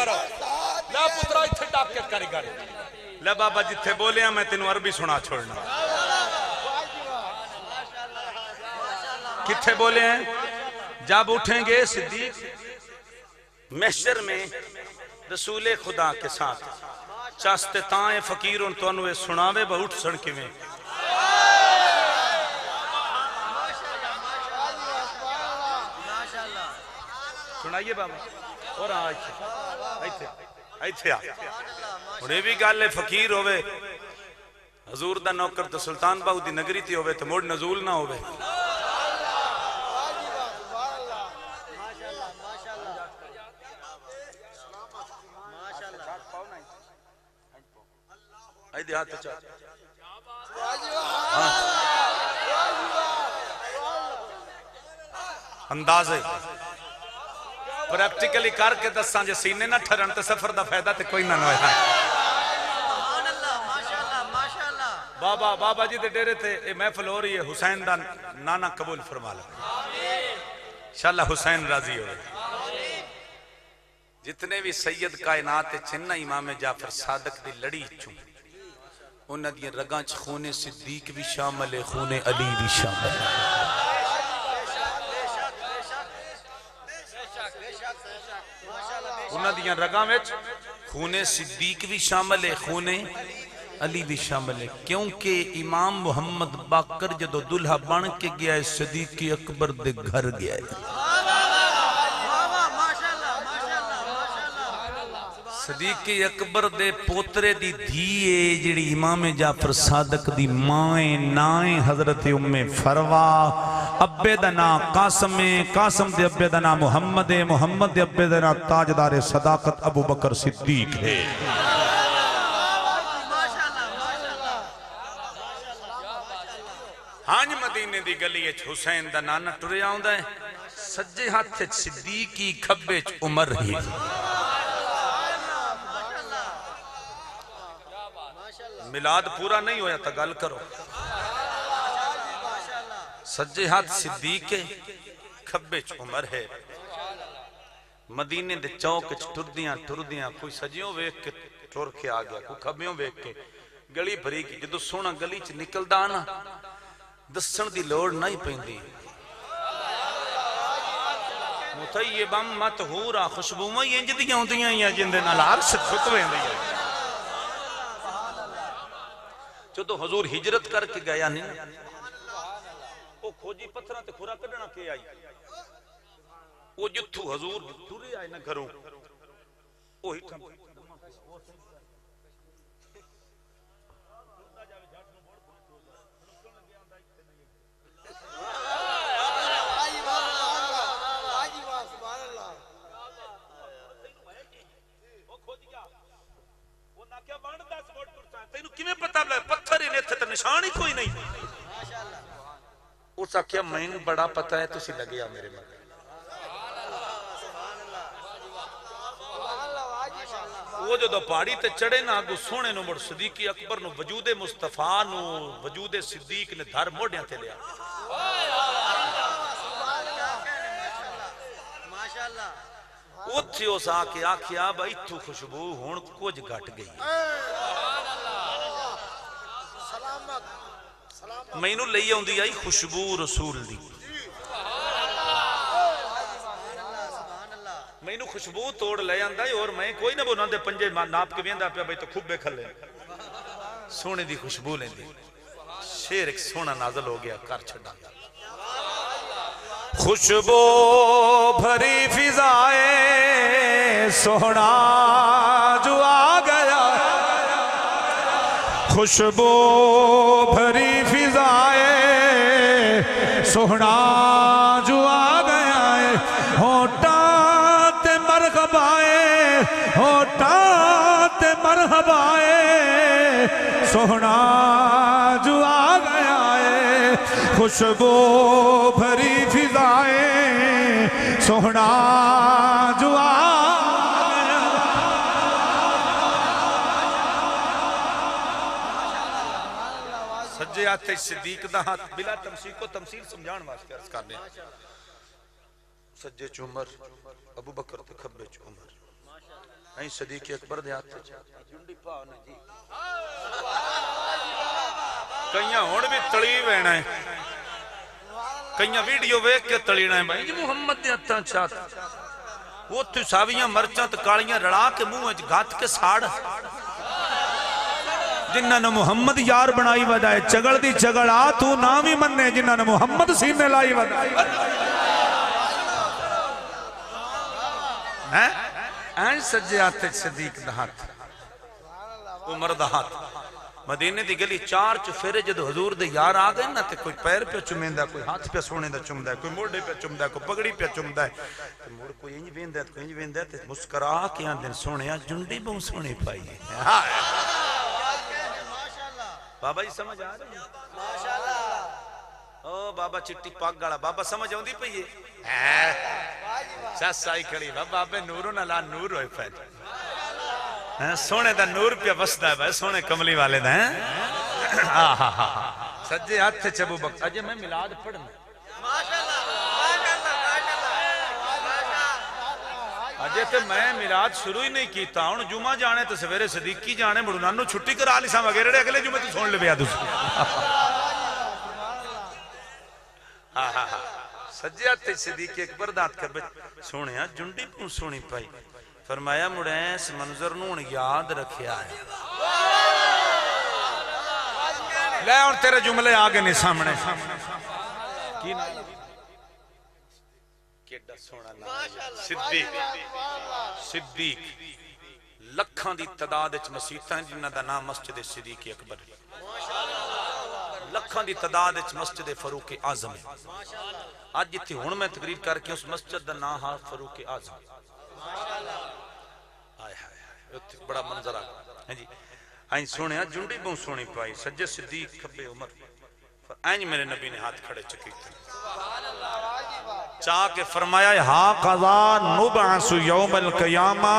کرو لے پترا اتھے ڈاک کے کری گل لے بابا جتھے بولیا میں تینوں عربی سنا چھوڑنا کتھے بولے ہیں جب اٹھیں گے صدیق محشر میں رسول خدا کے ساتھ چاستے تائیں فقیروں تو انوے سناوے با اٹھ سڑکے میں سنائیے بابا اور آئیتھے انہیں بھی گالے فقیر ہوئے حضور دا نوکر تو سلطان باہو دی نگری تھی ہوئے تو موڑ نزول نہ ہوئے آئی دی ہاتھ چاہ اندازے پریکٹیکلی کر کے دساں جے سینے نہ ٹھرن تے سفر دا فائدہ تے کوئی نہ نہ ہے بابا بابا جی دے ڈیرے تے اے محفل ہو رہی ہے حسین دا نانا قبول فرما لے انشاءاللہ حسین راضی ہوئے جتنے بھی سید کائنات چنہ امام جعفر صادق دی لڑی چوں انہ دی رگاں چ خون صدیق بھی شامل ہے خون علی بھی شامل ہے انہ دیاں رگاں وچ خون صدیق بھی شامل ہے خون علی بھی شامل ہے کیونکہ امام محمد باقر جدو دلہا بن کے گیا ہے صدیق اکبر دے گھر گیا ہے صدیق اکبر دے پوترے دی دھیے جڑی امام جعفر صادق دی مائیں نائیں حضرت ام فروا ابے دا نام قاسم قاسم دے ابے دا نام محمد محمد دے ابے دا نام تاجدار صداقت ابو بکر صدیق ہے ہانج مدینے دی گلی اچ حسین دا نانا ٹریا ہوندا ہے سجے ہاتھ اچ صدیقی کھبے اچ عمر ہی ملاد پورا نہیں ہویا تا گل کرو سجے ہاتھ صدیق کھبے چ عمر ہے مدینے دے چوک چ ٹردیاں کوئی سجیوں ویکھ کے ٹر کے آ گیا کوئی کھبیوں ویکھ کے گلی بھری کی جدو سونا گلی چ نکلدا نا دسن دی لوڑ نہیں پیندی مطیبم مطہورا خوشبوواں انج دیاں ہوندیاں یا جندے نال عرش چھت ویندی ہے جدو حضور ہجرت کر کے گیا نہیں وہ کھوجی پتھراں تے کھورا کڈنا کے آئی وہ جتھو حضور ٹرے آئے نہ گھروں وہی تھا پتھر انہیں تھے تو نشان ہی کوئی نہیں اس آکھیا میں بڑا پتہ ہے تسی لگیا میرے مگر وہ جو دو پہاڑی تے چڑے نا آگو سونے نو مڑ صدیق اکبر نو وجود مصطفیٰ نو وجود صدیق نے دھر موڑیاں تے لیا اتھی اس آکے آکھیا بھائی تو خوشبو ہون کچھ گھٹ گئی میں نو لئی ہوندی آئی خوشبو رسول دی میں نو خوشبو توڑ لے آندہ اور میں کوئی نہ بونا دے پنجے ناپ کے بیندہ پیا بھائی تو خوب بے کھلے سونے دی خوشبو لیں دی شیر ایک سونا نازل ہو گیا کار چھڑا خوشبو بھری فضائے سونا جو آ گیا خوشبو بھری فضائے سونا جو آ گیا ہے ہوٹاں تے مرغبائے ہوٹاں تے مرغبائے سونا جو آ گیا ہے خوشبو بھری فضائے سونا جو آ سجے آتے صدیق دا ہاتھ بلا تمثیل کو تمثیل سمجھان واسطے عرض کرنے سجے چ عمر ابو بکر تے کھبے چ عمر ایں صدیق اکبر دے ہاتھ جنڈی پاؤ نا جی کئیاں ہون بھی تڑی وینا ہے کئیاں ویڈیو ویک کے تڑینا ہے بھائی جی محمد دے ہاتھاں چاہت وہ تو ساویاں مرچاں تے کالیاں رڑا کے منہ وچ گھات کے ساڑ جنہاں نے محمد یار بنائی ودا ہے چگڑ دی چگڑ آ تو نام ہی مننے جنہاں نے محمد سینے لائی ودا ہے این سجے آتے صدیق دہات عمر دہات مدینے دی گلی چار چفیرے جدو حضور دے یار آگئے نا تے کوئی پیر پہ چمیندہ کوئی ہاتھ پہ سونے دا چمدہ ہے کوئی موڑے پہ چمدہ ہے کوئی پگڑی پہ چمدہ ہے تے موڑ کوئی انج بیندہ ہے کوئی انج بیندہ ہے تے مسکرا کے آن دن سونے آج جنڈی بہن سونے پائی ہے بابا جی سمجھ آ رہے ہیں او بابا چٹی پاک گاڑا بابا سمجھ آؤں دی پہیے ساس آئی کھڑی بابا نوروں نہ لا نور ہوئے پہلے سونے دا نور پہ بسدا ہے بھائی سونے کملی والے دا ہیں سجے ہاتھ تھے چبو بک اجے میں ملاد پڑھنا اجے تے میں ملاد شروع ہی نہیں کیتا ہوں جمعہ جانے تو سویرے صدیقی جانے بڑھنانو چھٹی کرا لی ساں وغیرہ اگلے جمعہ تو سون لے بیا دوسری سجے ہاتھ تھے صدیقی اکبر دات کر بچ سونے ہاں جنڈی پون سونی پائی فرمایا مڑیں اس منظر نون یاد رکھیا ہے لے اور تیرے جملے آگے نہیں سامنے کی نام کیڑا سونا نام صدیق صدیق لکھاں دی تعداد وچ مسجداں ہیں جنہاں دا نام مسجد صدیق اکبر لکھاں دی تعداد وچ مسجد فاروق اعظم ہے اج جتھے ہن میں تقریر کر کے اس مسجد دا نام ہے فاروق اعظم آئے بڑا منظر آگا جی آئین سونے ہاں جنڈی بہن سونی پائی سجے صدیق کھبے عمر آئین میرے نبی نے ہاتھ کھڑے چکی تھے چاہ کے فرمایا ہاں قضا نبعث یوم القیامہ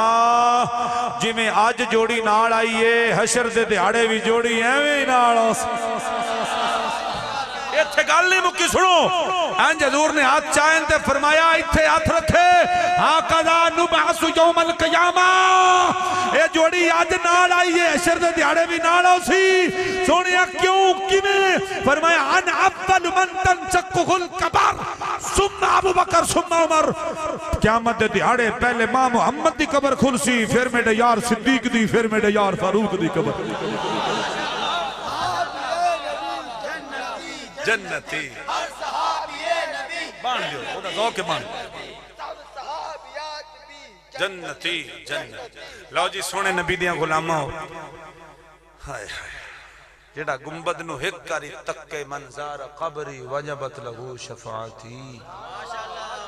جی میں آج جوڑی ناڑ آئیے حشر دے دیاڑے بھی جوڑی ایویں ناڑ ایتھے گال نہیں مکی سنو انج حضور نے ہاتھ چاہیں تے فرمایا ایتھے ہاتھ رکھے آقا نبعث یوم القیامہ اے جوڑی آج نال آئیے حشر دے دیاڑے بھی نال ہو سی سونیا کیوں کیویں فرمایا ان اول من تنشقہ القبر ثم ابو بکر ثم عمر قیامت دے دیاڑے پہلے ماں محمد دی قبر کھل سی پھر میرے یار صدیق دی پھر میرے یار فاروق دی قبر جنتی بان لیو خدا ذوق بان جنتی جنت لو جی سونے نبی دیاں غلامہ ہو ہائے ہائے جڑا گنبد نو ہک کری تکے منظار قبری وجبت لہو شفاعتی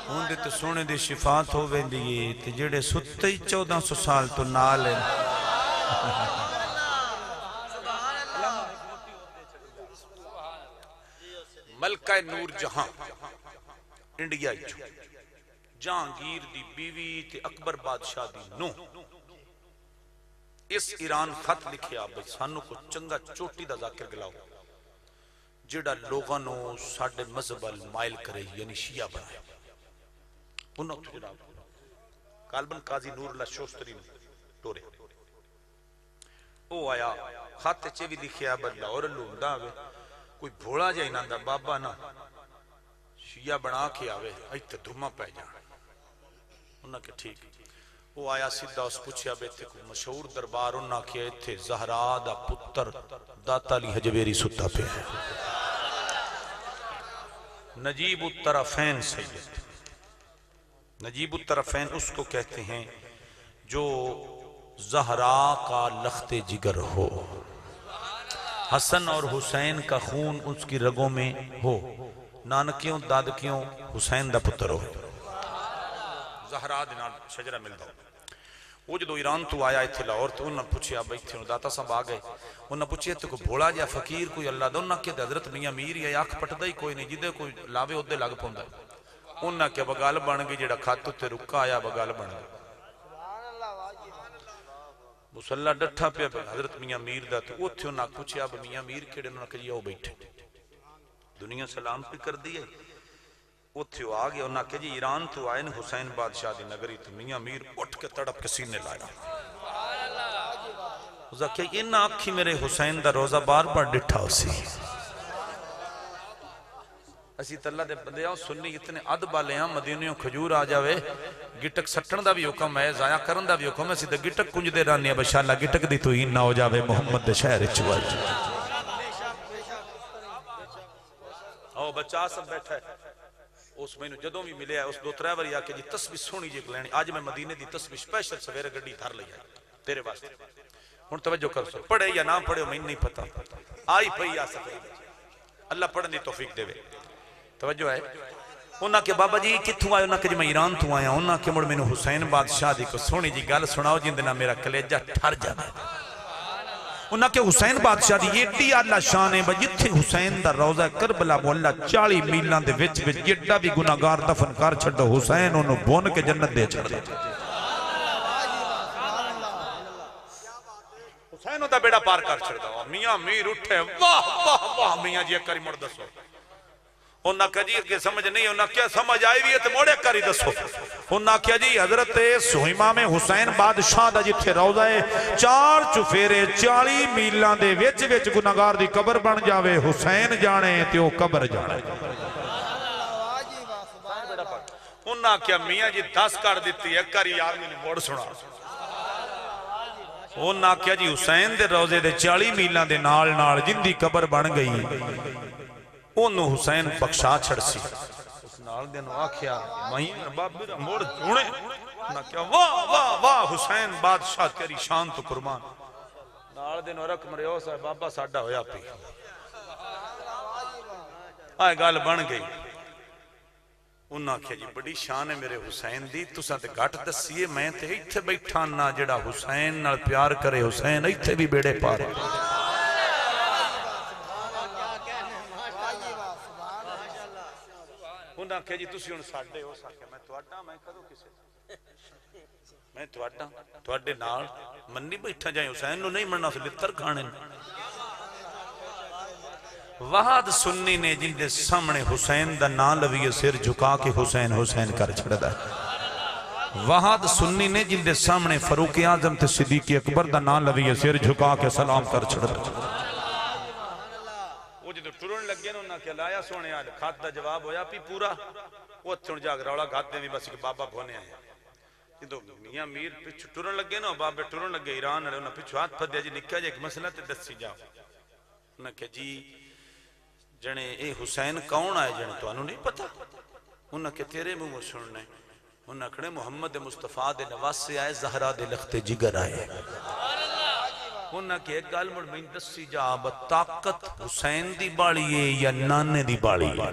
ہون دے تو سونے دی شفاعت ہو ویندی تے جڑے ستے ہی 1400 سال تو نال ہیں ملکہ نور جہاں انڈیا جو جہانگیر دی بیوی تے اکبر بادشاہ دی نو اس ایران خط لکھیا بھئی سانو کو چنگا چوٹی دا ذاکر گلاؤ جڑا لوگاں نو ساڑھے مذہب المائل کرے یعنی شیعہ بنائے انہوں تو جناب کالبن قاضی نور اللہ شوستری ٹورے او آیا خط چوی لکھیا بھئی اور لوندہ ہوئے کوئی بھوڑا جائے نا دا بابا نا شیعہ بنا کے آوے ایتے دھومہ پہ جانا انہاں کہ ٹھیک وہ آیا سیدھا اس پوچھیا بیتے کوئی مشہور دربار انہاں کہ ایتے زہرا دا پتر داتا لی حجبیری ستا پہ ہے نجیب الطرفین سید نجیب الطرفین اس کو کہتے ہیں جو زہرا کا لخت جگر ہو حسن اور حسین کا خون اس کی رگوں میں ہو نانکیوں دادکیوں حسین دا پتر ہو زہرا دنال شجرہ ملتا ہو وہ جدو ایران تو آیا تھے لاہور تو انہاں پوچھے اب تھے داتا صاحب آگئے انہاں پوچھے تو کوئی بھوڑا جا فقیر کوئی اللہ دا انہاں کہ حضرت میاں میر یا آنکھ پٹدا ہی کوئی نہیں جدے کوئی لاوے ادھے لگ پوندا ہے انہاں کہ بغال بن گئی جڑا کھاتو تے رکا آیا بغال بن گئی مسلح ڈٹھا پہ حضرت میاں میر دا تو وہ تھے انہاں پوچھے اب میاں میر کیڑے انہاں کہ جی بیٹھے دنیا سلام پہ کر دیئے وہ تھے وہ آگے انہاں کہ جی ایران تو آئے حسین بادشاہ دی نگری تو میاں میر اٹھ کے تڑپ کے سینے لائے اس کا کہ ان آنکھی میرے حسین دا روزہ بار بار ڈٹھا اسی اسی تلہ دے بندے آؤ سنی اتنے عد بالے ہیں مدینیوں کھجور آ جاوے گٹک سٹن دا بھی حکم ہے ضائع کرن دا بھی حکم ہے سیدھے گٹک کنج دے رانی ہے بشاللہ گٹک دی تو ہی نہ ہو جاوے محمد دے شہر چوال او بچہ سب بیٹھا ہے اس میں جدوں بھی ملے ہے اس دو ترے واری آکے جی تسبیح سونی جی لینی آج میں مدینے دی تسبیح سپیشل سویرے گڈی دھر لئی ہے تیرے واسطے ہن توجہ کر سو پڑھے یا نہ پڑھے میں نہیں پتہ آئی پئی آ سکے اللہ پڑھن دی توفیق دے توجہ ہے انہاں کے بابا جی کتھوں آئے انہاں کے جی میں ایران تو آیا انہاں کے مڑ میں نے حسین بادشاہ دی کو سونی جی گل سناؤ جن دینا میرا کلیجہ ٹھر جانا انہاں کے حسین بادشاہ دی یہ ٹی اللہ شان ہے جتھے حسین دا روزہ کربلا مولا 40 میلان دے وچ جڑا بھی گناہگار دفن کر چھڑو حسین انہوں بون کے جنت دے چھڑ دے حسین دا بیڑا پار کر چھڑ دو میاں میر اٹھے واہ واہ واہ میاں جی ایک کری مڑ دسو انہاں کہا جی کہ سمجھ نہیں انہاں کیا سمجھ آئی بھی ہے تو موڑے کری دسو انہاں کہا جی حضرت امام حسین بادشاہ دا جتھے روزہ ہے 4 چفیرے 40 میلان دے وچ وچ گناہگار دی قبر بن جاوے حسین جانے تے او قبر جانے انہاں کیا میاں جی 10 کر دیتی ہے کری یار میں نے موڑ سنا انہاں کیا جی حسین دے روزے دے 40 میلان دے نال نال جن دی قبر بن گئی انہوں حسین بخشا چھڑ سی اس نال دے نو آکھیا مہین باب میرا موڑ جوڑے نہ کیا واہ واہ واہ حسین بادشاہ تیری شان تو قربان نال دے نو رکھ مرے ہو صاحب بابا ساڑھا ہویا پی آئے گال بن گئی انہاں کیا جی بڑی شان ہے میرے حسین دی تسا تے گھٹ دسیے میں تے ایتھے بیٹھا نہ جڑا حسین نال پیار کرے حسین ایتھے بھی بیڑے پارے انہاں کہا جی تسی ان ساڑھے ہو سکے میں توڑا میں کروں کسے میں توڑے نال منی بیٹھا جائیں حسین نو نہیں مرنا سے لتر کھانے وحاد سنی نے جن دے سامنے حسین دا نام لوی سر جھکا کے حسین حسین کر چھڑ دا وحاد سنی نے جن دے سامنے فاروق اعظم تے صدیق اکبر دا نام لوی سر جھکا کے سلام کر چھڑ دا ٹرن لگے نا انہاں کیا لایا سونے آج کھات دا جواب ہویا پی پورا وہ چھوڑ جاگ روڑا گھات دیں بھی بس کہ بابا بھونے آیا جدو میاں میر پچھو ٹرن لگے نا بابے ٹرن لگے ایران ہے انہاں پچھو ہاتھ پھر دیا جی نکھا جائے ایک مسئلہ تے دسی جاؤ انہاں کہ جی جنے اے حسین کون آئے جنے تو انہوں نہیں پتا انہاں کہ تیرے منہ سننے انہاں کھڑے محمد مصطفیٰ دے نواز سے آئے زہرہ دے لخت جگر آئے انہاں کہ ایک گال مڑ میں دسی جا طاقت حسین دی باڑی ہے یا نانے دی باڑی ہے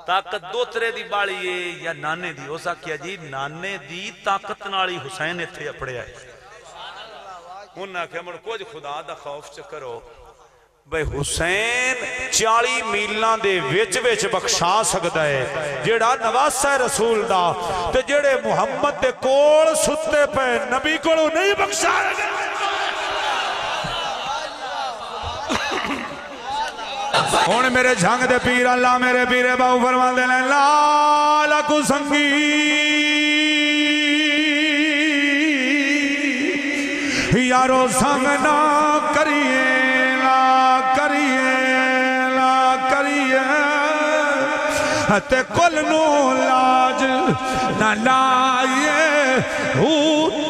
طاقت دوترے دی باڑی ہے یا نانے دی ہو سکیا جی نانے دی طاقت نالی حسین اتھے اپڑے آئے انہاں کہ مڑ کچھ خدا دا خوف چکرو بھئی حسین 40 میلان دے وچ وچ بخشا سکتا ہے جیڑا نواسہ رسول دا تے جیڑے محمد دے کول ستے پہ نبی کولو نہیں بخشا ہون میرے جھنگ دے پیر اللہ میرے پیرے باؤ فرمان دے لیں لالا کو سنگی یارو سنگ نہ کریے تے کل نو لاج نہ لائیے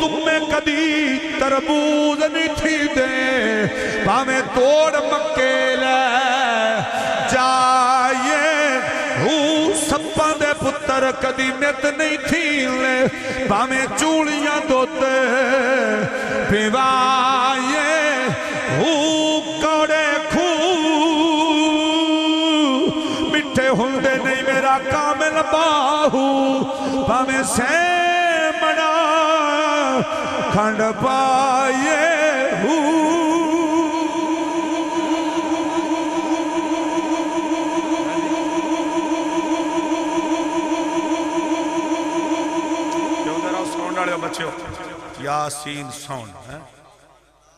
تمہیں کدی تربوز نہیں تھی دے پامیں توڑ مکے لے جائیے سپاں دے پتر کدی میت نہیں تھی لے پامیں چوڑیاں دوتے پیوائیے کوڑے مٹھے ہندے نہیں میرا کامل باہو پامیں سے منا کھنڈ پائیے بچوں یاسین ساؤنڈ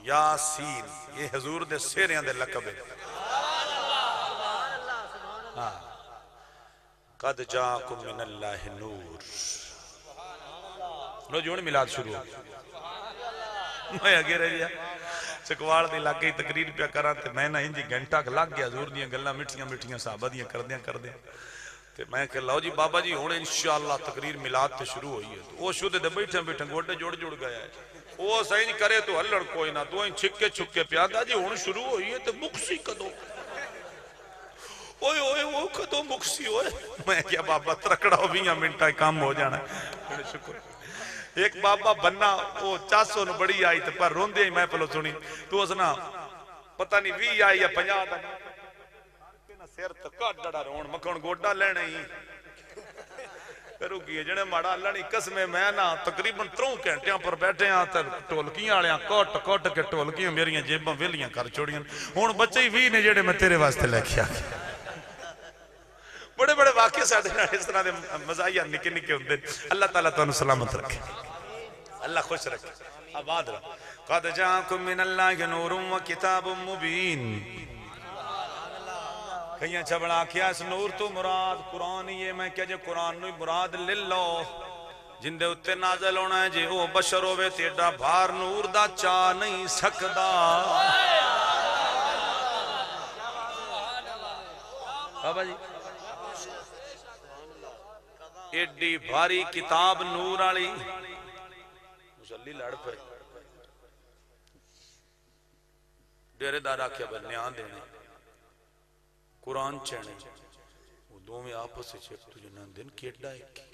یاسین یہ حضور دے سیریاں دے لقب ہے قد جاکم من اللہ نور. لو جی ہن میلاد شروع ہو. میں اگے رہ گیا چکوال دی لگ گئی تقریر پیا کراں تے میں نہ انجی گھنٹہ لگ گیا حضور دیاں گلاں مٹھیاں مٹھیاں صحابہ دیاں کردیاں تے میں کہ لو جی بابا جی ہن انشاءاللہ تقریر میلاد تے شروع ہوئی ہے. او شودے تے بیٹھے بیٹھے گوڈے جوڑ گیا ہے. او سائیں کرے تو ہلڑ کوئی نہ تو چھکے چھکے پیا دا جی ہن شروع ہوئی ہے تے مکسی کدو اوئے اوئے وہ کدو مکسی ہوئے. میں کیا بابا ترکڑا ہو 20 منٹاں کام ہو جانا ہے. شکر. ایک بابا بننا وہ 400 نو بڑی آئی تے پر روندے ہی میں پہلو سنی تو اس نا پتہ نہیں 20 آئی یا 50 دا سر تے کٹ ڈڑا رون مکھن گوڈا لینے ہی کرو کی جنے ماڑا اللہ نہیں قسم میں نا تقریباً 3 گھنٹیاں پر بیٹھے ہاں تے ٹولکیاں والیاں کٹ کٹ کے ٹولکیاں میریاں جیباں ویلیاں کر چھوڑیاں. ہن بچے ہی 20 نے جڑے میں تیرے واسطے لے کے آ گیا. بڑے بڑے واقعے ساڈے نال اس طرح دے مزاحیہ نکے نکے ہوندے. اللہ تعالیٰ تانوں سلامت رکھے, اللہ خوش رکھے, آباد رکھے. قد جاءکم من اللہ نور و کتاب مبین. کہیں چھبڑا کیا اس نور تو مراد قرآن ہی ہے. میں کیا جے قرآن نو مراد لے لو جن دے اتے نازل ہونا ہے جے او بشر ہوئے تیڑا بھار نور دا چاہ نہیں سکدا. بابا جی ایڈی بھاری کتاب نور آلی مسلی لڑ پہ ڈیرے دارا کیا بنیان دینے قرآن چینے وہ دو میں آپس سے چھپ تجھے نان دن کیٹا ہے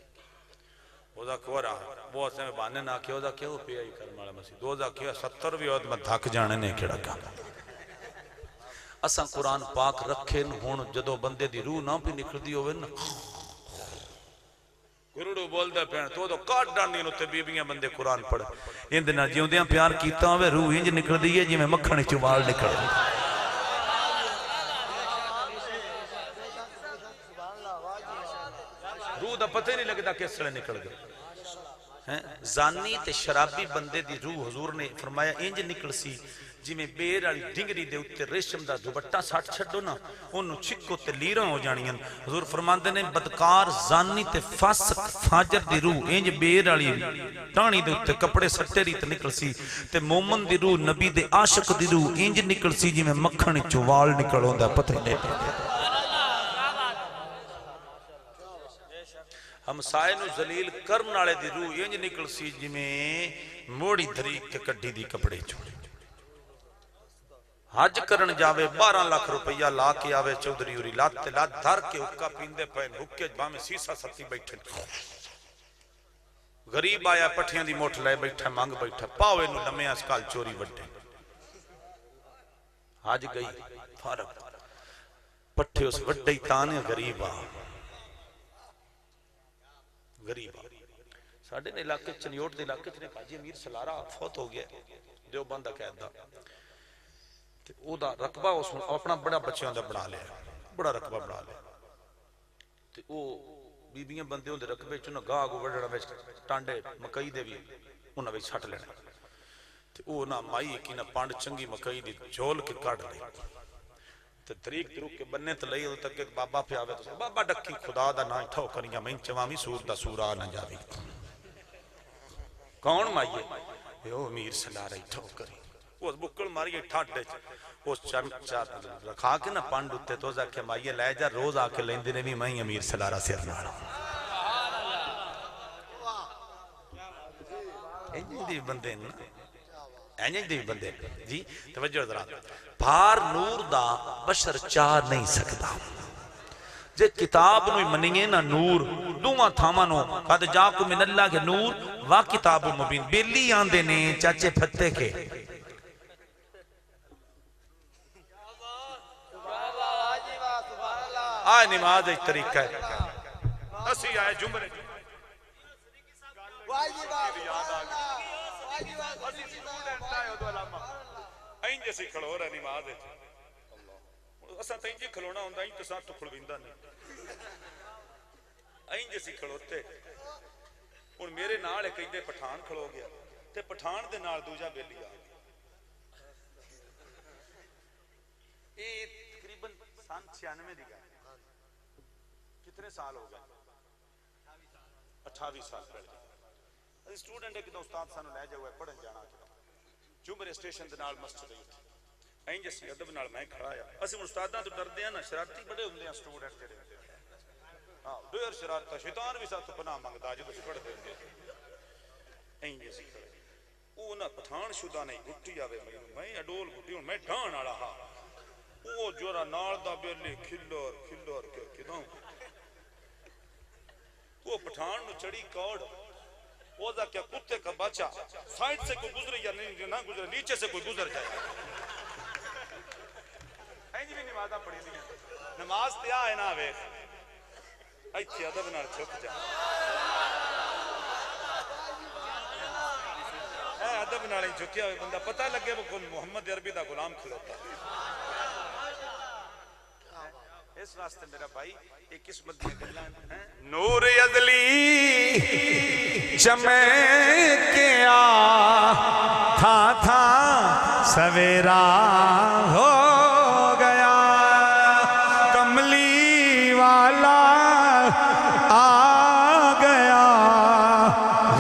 وہ دا کورا وہ اسے میں بانے نہ کیا وہ دا کیا وہ پی آئی کرمالا مسیح 2070 بھی ہوت میں دھاک جانے نہیں کھڑا گا. اساں قرآن پاک رکھے ہون جدو بندے دی روح نہ بھی نکل دی ہوئے نا گرڑو بول دے پہن تو کاٹ ڈاننی نوتے بیبیاں بندے قرآن پڑھ ان دنہ جیوں دیاں پیار کیتا ہوئے روح انج نکل دیئے جی میں مکھنی چوال نکل دی. روح دا پتہ نہیں لگتا کس طرح نکل گئے. زانی تے شرابی بندے دی روح حضور نے فرمایا انج نکل سی جی میں بیر آلی ڈنگری دے اتے ریشم دا دوبٹا ساٹھ چھڑو نا انہوں چھکو تے لیران ہو جانیاں. حضور فرماندے نے بدکار زانی تے فاسق فاجر دی روح انج بیر آلی ٹانی دے اتے کپڑے سٹے ریت نکل سی تے مومن دی روح نبی دے عاشق دی روح انج نکل سی جی میں مکھن چوال نکل ہوں دا پتہ نہیں. ہم سائے نو ذلیل کرن والے دی روح انج نکل سی جی میں موڑی دھریک کے کڈی دی کپڑے چھوڑے. حج کرن جاوے 12 لاکھ روپیہ لا کے آوے چودری اوری لات لات دھر کے حکا پیندے پہن حکے باں سیسا ستی بیٹھے. غریب آیا پٹھیاں دی موٹ لے بیٹھا مانگ بیٹھا پاوے نو لمے اسکال چوری وڈے. حج گئی فارغ پٹھے اس وڈے تانے غریب آ غریب ساڑھے نے علاقے چنیوٹ دے علاقے چنے قاضی امیر سلارہ فوت ہو گیا دیو بندہ قید دا او دا رقبہ اپنا بڑا بچیاں دا بڑھا لیا بڑا رقبہ بڑھا لیا تے او بیبیاں بندے ہوں دے رقبے چنہ گاہ کو وڑڑا بیچ ٹانڈے مکئی دے بھی انہاں بیچ چھٹ لینا تے او نا مائی کی نا پانڈ چنگی مکئی دی جھول کے کاٹ لی تے طریق دروک کے بننے تے لئی تک ایک بابا پہ آوے تو بابا ڈکی خدا دا نہ ٹھو کریاں میں چوامی سور دا سورا نہ جاوی. کون مائیے او امیر سلا رہی ٹھو کری اس بکل ماری ٹھاٹے اس چار رکھا کے نا پانڈ اتے تو زا کہ مائیے لے جا روز آ کے لیندے نے بھی میں امیر سلارہ سیر نارا اینجی دی بندے نا اینجی دی بندے جی توجہ ذرا بھار نور دا بشر چاہ نہیں سکتا. جے کتاب نوی منیے نا نور دوما تھامانو قد جاکو من اللہ کے نور وا کتاب مبین بیلی آندے نے چاچے پھتے کے آئے نماز ایک طریقہ ہے اسی آئے جمرے این جیسی کھڑو رہا نماز ہے اساں تین جی کھلونا ہوندہ این تو ساتھ تو کھلویندہ نہیں این جیسی کھڑوتے اور میرے نال ایک ایدے پٹھان کھڑو گیا تے پٹھان دے نال دوجہ بیلی آ یہ تقریباً سان 96 دی گا کتنے سال ہو گئے 28 سال پہلے اسٹوڈنٹ ایک استاد سانو لے جاؤ پڑھن جانا جمرے سٹیشن دے نال مسجد ہے این جسی ادب نال میں کھڑا آیا اسی استاداں تو ڈردے ہیں نا شرارتی بڑے ہوندے ہیں اسٹوڈنٹ جڑے ہاں ڈیر شرارت شیطان بھی ساتھ پناہ منگدا جدوں پڑھ دے ہوندے این جسی او نہ پٹھان شدہ نہیں گھٹی آوے میں اڈول گھٹی ہوں میں ڈھان والا ہاں او جورا نال دا بیلی کھلور کدوں وہ پٹھان نو چڑی کوڑ وہ دا کیا کتے کا بچہ سائڈ سے کوئی گزرے یا نہیں نہ گزرے نیچے سے کوئی گزر جائے این جی بھی نمازہ پڑھی دی نماز تیا ہے نا ویخ ایتھی ادب نال چھپ جا اے ادب نال جھکیا ہوئے بندہ پتہ لگے وہ کون محمد عربی دا غلام کھلوتا اس واسطے میرا بھائی ایک قسمت دی گلاں ہیں نور ازلی چمکیا تھا سویرا ہو گیا کملی والا آ گیا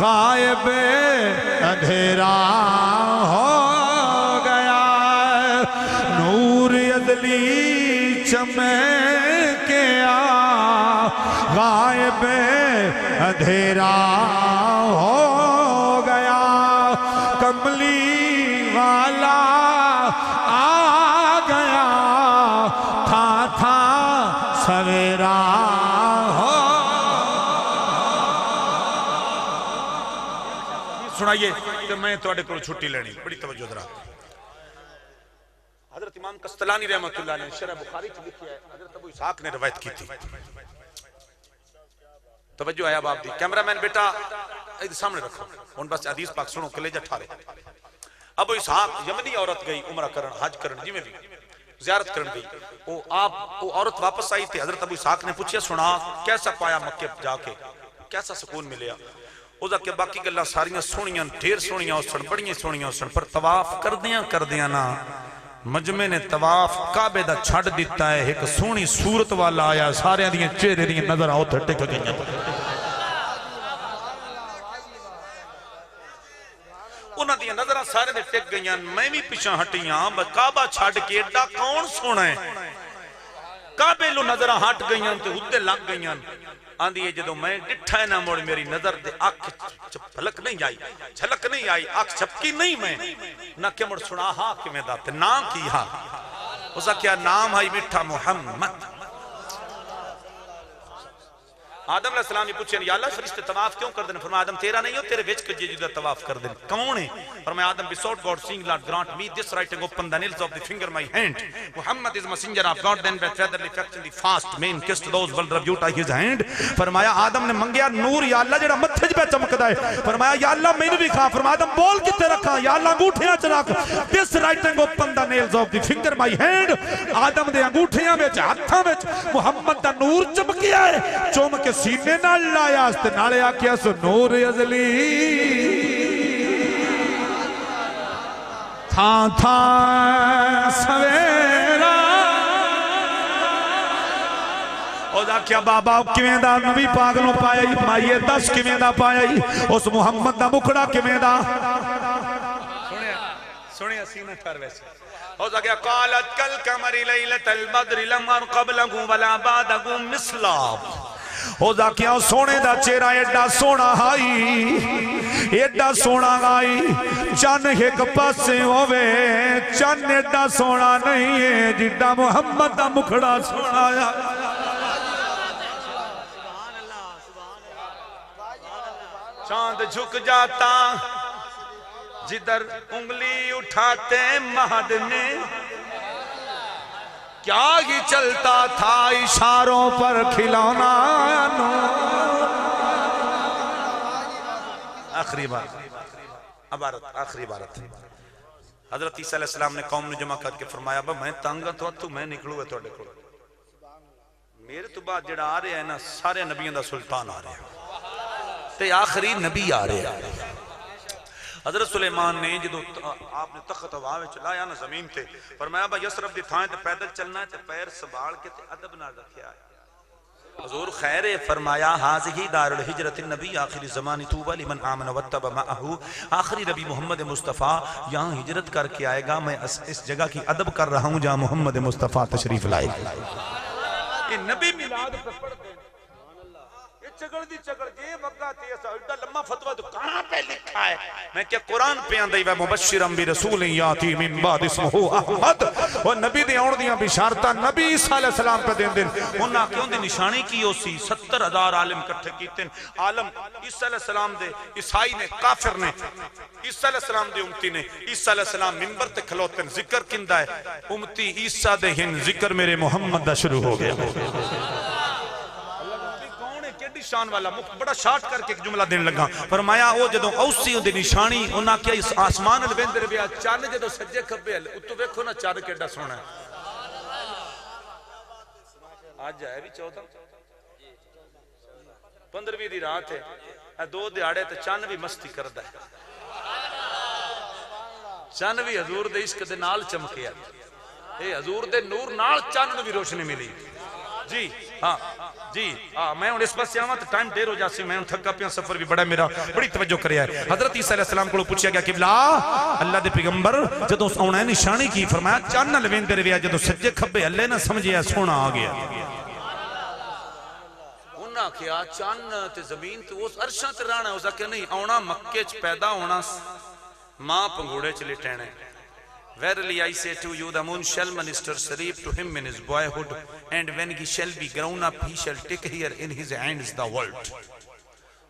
غائب اندھیرا ہو گیا نور ازلی چمکیا غائب اندھیرا ہو گیا کملی والا آ گیا تھا سویرا ہو سنائیے کہ میں تواڈے کول چھٹی لینی بڑی توجہ ذرا حضرت امام قسطلانی رحمۃ اللہ نے شرح بخاری میں لکھا ہے حضرت ابو اسحاق نے روایت کی تھی توجہ ہے اب آپ دی کیمرہ مین بیٹا ادھر سامنے رکھو ان بس حدیث پاک سنو کلیجہ ٹھارے ابو اسحاق یمنی عورت گئی عمرہ کرن حج کرن جی میں بھی زیارت کرن گئی وہ عورت واپس آئی تھی حضرت ابو اسحاق نے پوچھیا سنا کیسا پایا مکے جا کے کیسا سکون ملیا او دا کہ باقی گلاں ساریاں سونیاں ڈھیر سونیاں اسن بڑیاں سونیاں اسن پر طواف کردیاں نا مجمع نے طواف کعبے دا چھڑ دیتا ہے ایک سونی صورت والا آیا سارے دیاں چہرے دیاں نظر آؤ تھے ٹک گئیاں انہاں دیاں نظرہ سارے دے ٹک گئیاں میں بھی پیچھا ہٹیاں کعبہ چھڑ کے ایڈا کون سونا ہے کعبے لو نظرہ ہٹ گئیاں تے ہدے لگ گئیاں آندھی ہے جدو میں ڈٹھا ہے نا موڑ میری نظر دے آنکھ پھلک نہیں آئی جھلک نہیں آئی آنکھ چھپکی نہیں میں نہ کہ مڑ سنا ہاں کہ میں داتے نام کی ہاں اس کا کیا نام ہے مٹھا محمد آدم علیہ السلام نے پوچھے یا اللہ فرشتے طواف کیوں کر دینا فرمایا آدم تیرا نہیں ہو تیرے وچ کے جدہ طواف کر دینا کون ہے فرمایا آدم besought God saying Lord grant me this writing upon the nails of the finger my hand Muhammad is messenger of God then with featherly facts in the fast main kissed those will rebuke his hand فرمایا آدم نے منگیا نور یا اللہ جڑا متھے پہ چمکدا ہے فرمایا یا اللہ میں نے بھی کہا فرمایا آدم بول کتے رکھا یا اللہ انگوٹھیاں چ رکھ this writing upon the nails of the finger my hand آدم دے انگوٹھیاں وچ ہتھاں وچ محمد دا نور چمکیا ہے چوم کے سینے نال لایا اس تے نالے آکھیا سو نور ازلی تھا سویرا او دا کیا بابا کیویں دا نبی پاک نو پایا مائیے دس کیویں دا پایا اس محمد دا مکھڑا کیویں دا سنیا سینہ ٹھار ویسے او دا کیا قالت کل قمر لیلۃ البدر لم ار قبلہ ولا بعدہ مثلا او دا کیا سونے دا چہرہ ایڈا سونا ہائی ایڈا سونا گائی چن ایک پاسے ہووے چن ایڈا سونا نہیں ہے جڈا محمد دا مکھڑا سونا ہے چاند جھک جاتا جدھر انگلی اٹھاتے مہد نے کیا ہی چلتا تھا اشاروں پر کھلونا آخری بات آخری بارت حضرت عیسیٰ علیہ السلام نے قوم نے جمع کر کے فرمایا با میں تانگا تو میں نکلوں گا توڑے کو میرے تو بعد جڑا آ رہے ہیں نا سارے نبیوں دا سلطان آ رہے ہیں تے آخری نبی آ رہے ہیں حضرت سلیمان نے جدو آپ نے تخت ہوا میں چلایا نا زمین تے فرمایا با یسرف دی تھائیں تے پیدل چلنا ہے تے پیر سبھال کے تے ادب نہ رکھیا ہے حضور خیر فرمایا حاضی دار الحجرت النبی آخری زمانی توبہ لمن آمن واتبع معہو، آخری نبی محمد مصطفیٰ یہاں ہجرت کر کے آئے گا. میں اس جگہ کی ادب کر رہا ہوں جہاں محمد مصطفیٰ تشریف لائے گا. یہ نبی میلاد پر پڑھتے ہیں. یہ چگڑ دی چگڑ یہ وقت ایسا ایڈا لمبا فتوہ تو کہاں پہ لکھا ہے؟ میں کیا قرآن پہ آندائی وے مبشرم برسول یاتی من بعد اسمہ احمد. اور نبی دے آن دیاں بشارتہ نبی عیسیٰ علیہ السلام پہ دین دن انہاں کیوں دی نشانی کی ہو سی 70,000 عالم کٹھے کیتے ہیں. عالم عیسیٰ علیہ السلام دے عیسائی نے کافر نے عیسیٰ علیہ السلام دے امتی نے عیسیٰ علیہ السلام منبر تے کھلوتے ہیں. ذکر کندہ ہے امتی عیسیٰ دے ہن ذکر میرے محمد دا شروع ہو گیا. شان والا بڑا شارٹ کر کے ایک جملہ دین لگا. فرمایا او جدوں اوسی دی نشانی انہاں کیا اس آسمان الویندر بیا چاند جدوں سجے کھبے اتو ویکھو نا چاند کیڈا سونا ہے. آج ہے بھی 15ویں دی رات ہے 2 دیہاڑے تے چاند بھی مستی کردا ہے. چاند بھی حضور دے عشق دے نال چمکیا. اے حضور دے نور نال چاند نوں بھی روشنی ملی. جی ہاں جی میں ان اس پاس سے آواں تو ٹائم دیر ہو جاسی. میں ان تھکا پیا سفر بھی بڑا میرا بڑی توجہ کریا ہے. حضرت عیسیٰ علیہ السلام کو پوچھا گیا قبلہ اللہ دے پیغمبر جدوں اونا نشانی کی فرمایا چاند الویندر ویا جدوں سجے کھبے اللہ نہ سمجھیا سونا آ گیا. انہاں کیا چاند تے زمین تے اس عرشاں تے رہنا اس کہ نہیں اونا مکے چ پیدا ہونا ماں پنگوڑے چ لٹینے. Verily I say to you, the moon shall minister sleep to him in his boyhood, and when he shall be grown up, he shall take here in his hands the world.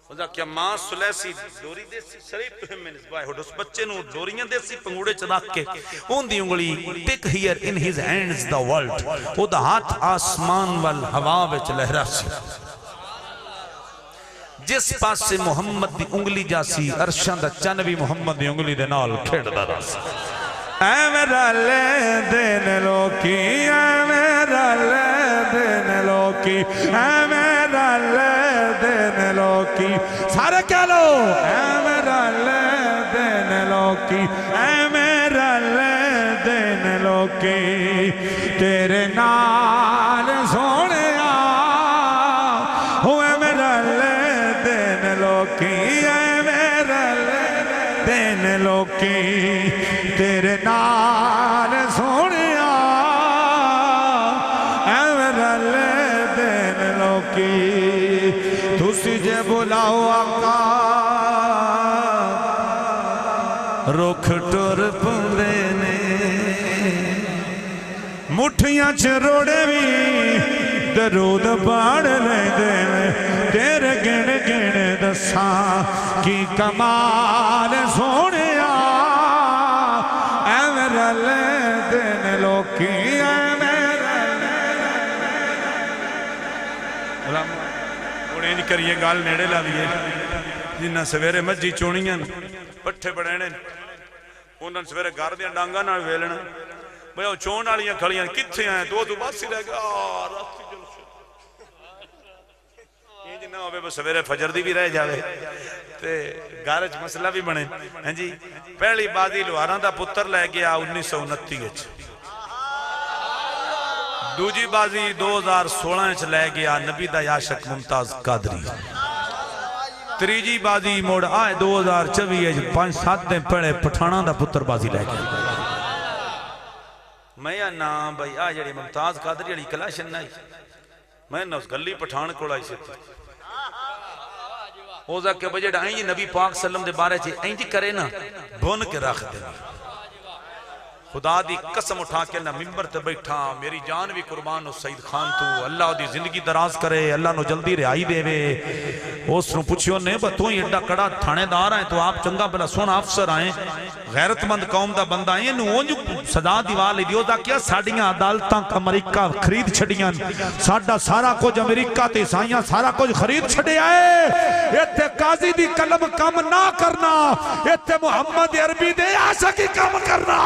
خدا کیا ماں سلیسی ڈوری دیسی sleep to him in his boyhood. اس بچے نو ڈوریاں دیسی پنگوڑے چلاک کے اون دی انگلی take here in his hands the world. او دا ہاتھ آسمان والہوا وچ لہرا سی. جس پاس سے محمد دی انگلی جاسی عرشان دا چنوی محمد دی انگلی دے نال کھیڑ دا راسی. اے میرا لے دین لوکی اے میرا لے دین لوکی اے میرا لے دین لوکی سارے کہہ لو اے میرا لے دین لوکی اے میرا لے دین لوکی تیرے نال سونے ہوئے میرا لے دین لوکی اے میرا لے دین لوکی تیرے نال سونیا اے میرا لے دین لوکی تسی جے بلاؤ آقا رکھ ٹر پندے نے مٹھیاں چ روڑے بھی درود پڑھ لے دے تیرے گن گن دساں کی کمال سونیا اے میرا لے دین لوکی اے میرا انہیں جی کریے گال نیڑے لاویے جنہاں سویرے مجھی چونیاں پٹھے بڑھنے انہاں سویرے گھر دیاں ڈانگاں نال ویلنا بھئی وہ چون والیاں کھڑیاں کتھے ہیں تو باسی رہ گیا راستی جلسے یہ جی نہ ہوئے بس سویرے فجر دی بھی رہ جاوے تے گارج مسئلہ بھی بنے ہیں جی پہلی بازی لوہاراں دا پتر لے گیا 1929 وچ دوجی بازی 2016 وچ لے گیا نبی دا عاشق ممتاز قادری تریجی بازی موڑ آئے 2024 5-7 دن پہلے پٹھاناں دا پتر بازی لے گیا میں یا نام بھائی آج جڑی ممتاز قادری جڑی کلاشن نہیں میں نہ اس گلی پٹھان کو لائی سے تھی اوزا کہ بجے ڈائیں جی نبی پاک صلی اللہ علیہ وسلم دے بارے چھے این جی کرے نا بھون کے رکھ دے خدا دی قسم اٹھا کے نہ ممبر تے بیٹھا میری جان بھی قربان ہو سعید خان تو اللہ دی زندگی دراز کرے اللہ نو جلدی رہائی دے وے اس نو پوچھو نے بتوں ہی اڈا کڑا تھانے دار آئیں تو آپ چنگا بلا سونا افسر آئیں غیرت مند قوم دا بندہ آئیں نو اونجو صدا دیوال دیو دا کیا ساڑیاں عدالتاں امریکہ خرید چھڑیاں ساڑا سارا کچھ امریکہ تے سائیاں سارا کچھ خرید چھڑے آئے ایتے قاضی دی قلم کم نہ کرنا ایتے محمد عربی دے عاشقی کم کرنا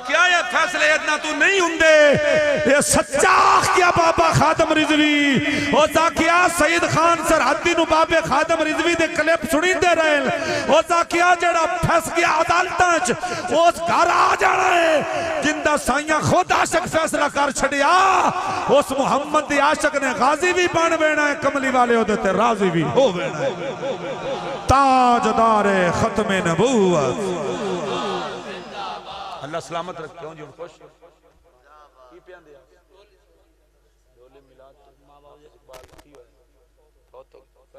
کیا یہ فیصلے ادنا تو نہیں ہوندے یہ سچا کیا بابا خادم رضوی او زاکیا سید خان سرحدی نو بابے خادم رضوی دے کلپ سنی دے رہے او زاکیا جڑا پھس گیا عدالتاں اس گھر آ جانا ہے جندہ سائیاں خود عاشق فیصلہ کر چھڑیا اس محمد دی عاشق نے غازی بھی بن بینا ہے کملی والے ہو دیتے راضی بھی ہو بینا ہے تاجدار ختم نبوت اللہ سلامت رکھتے ہوں جی خوش کی پیان دیا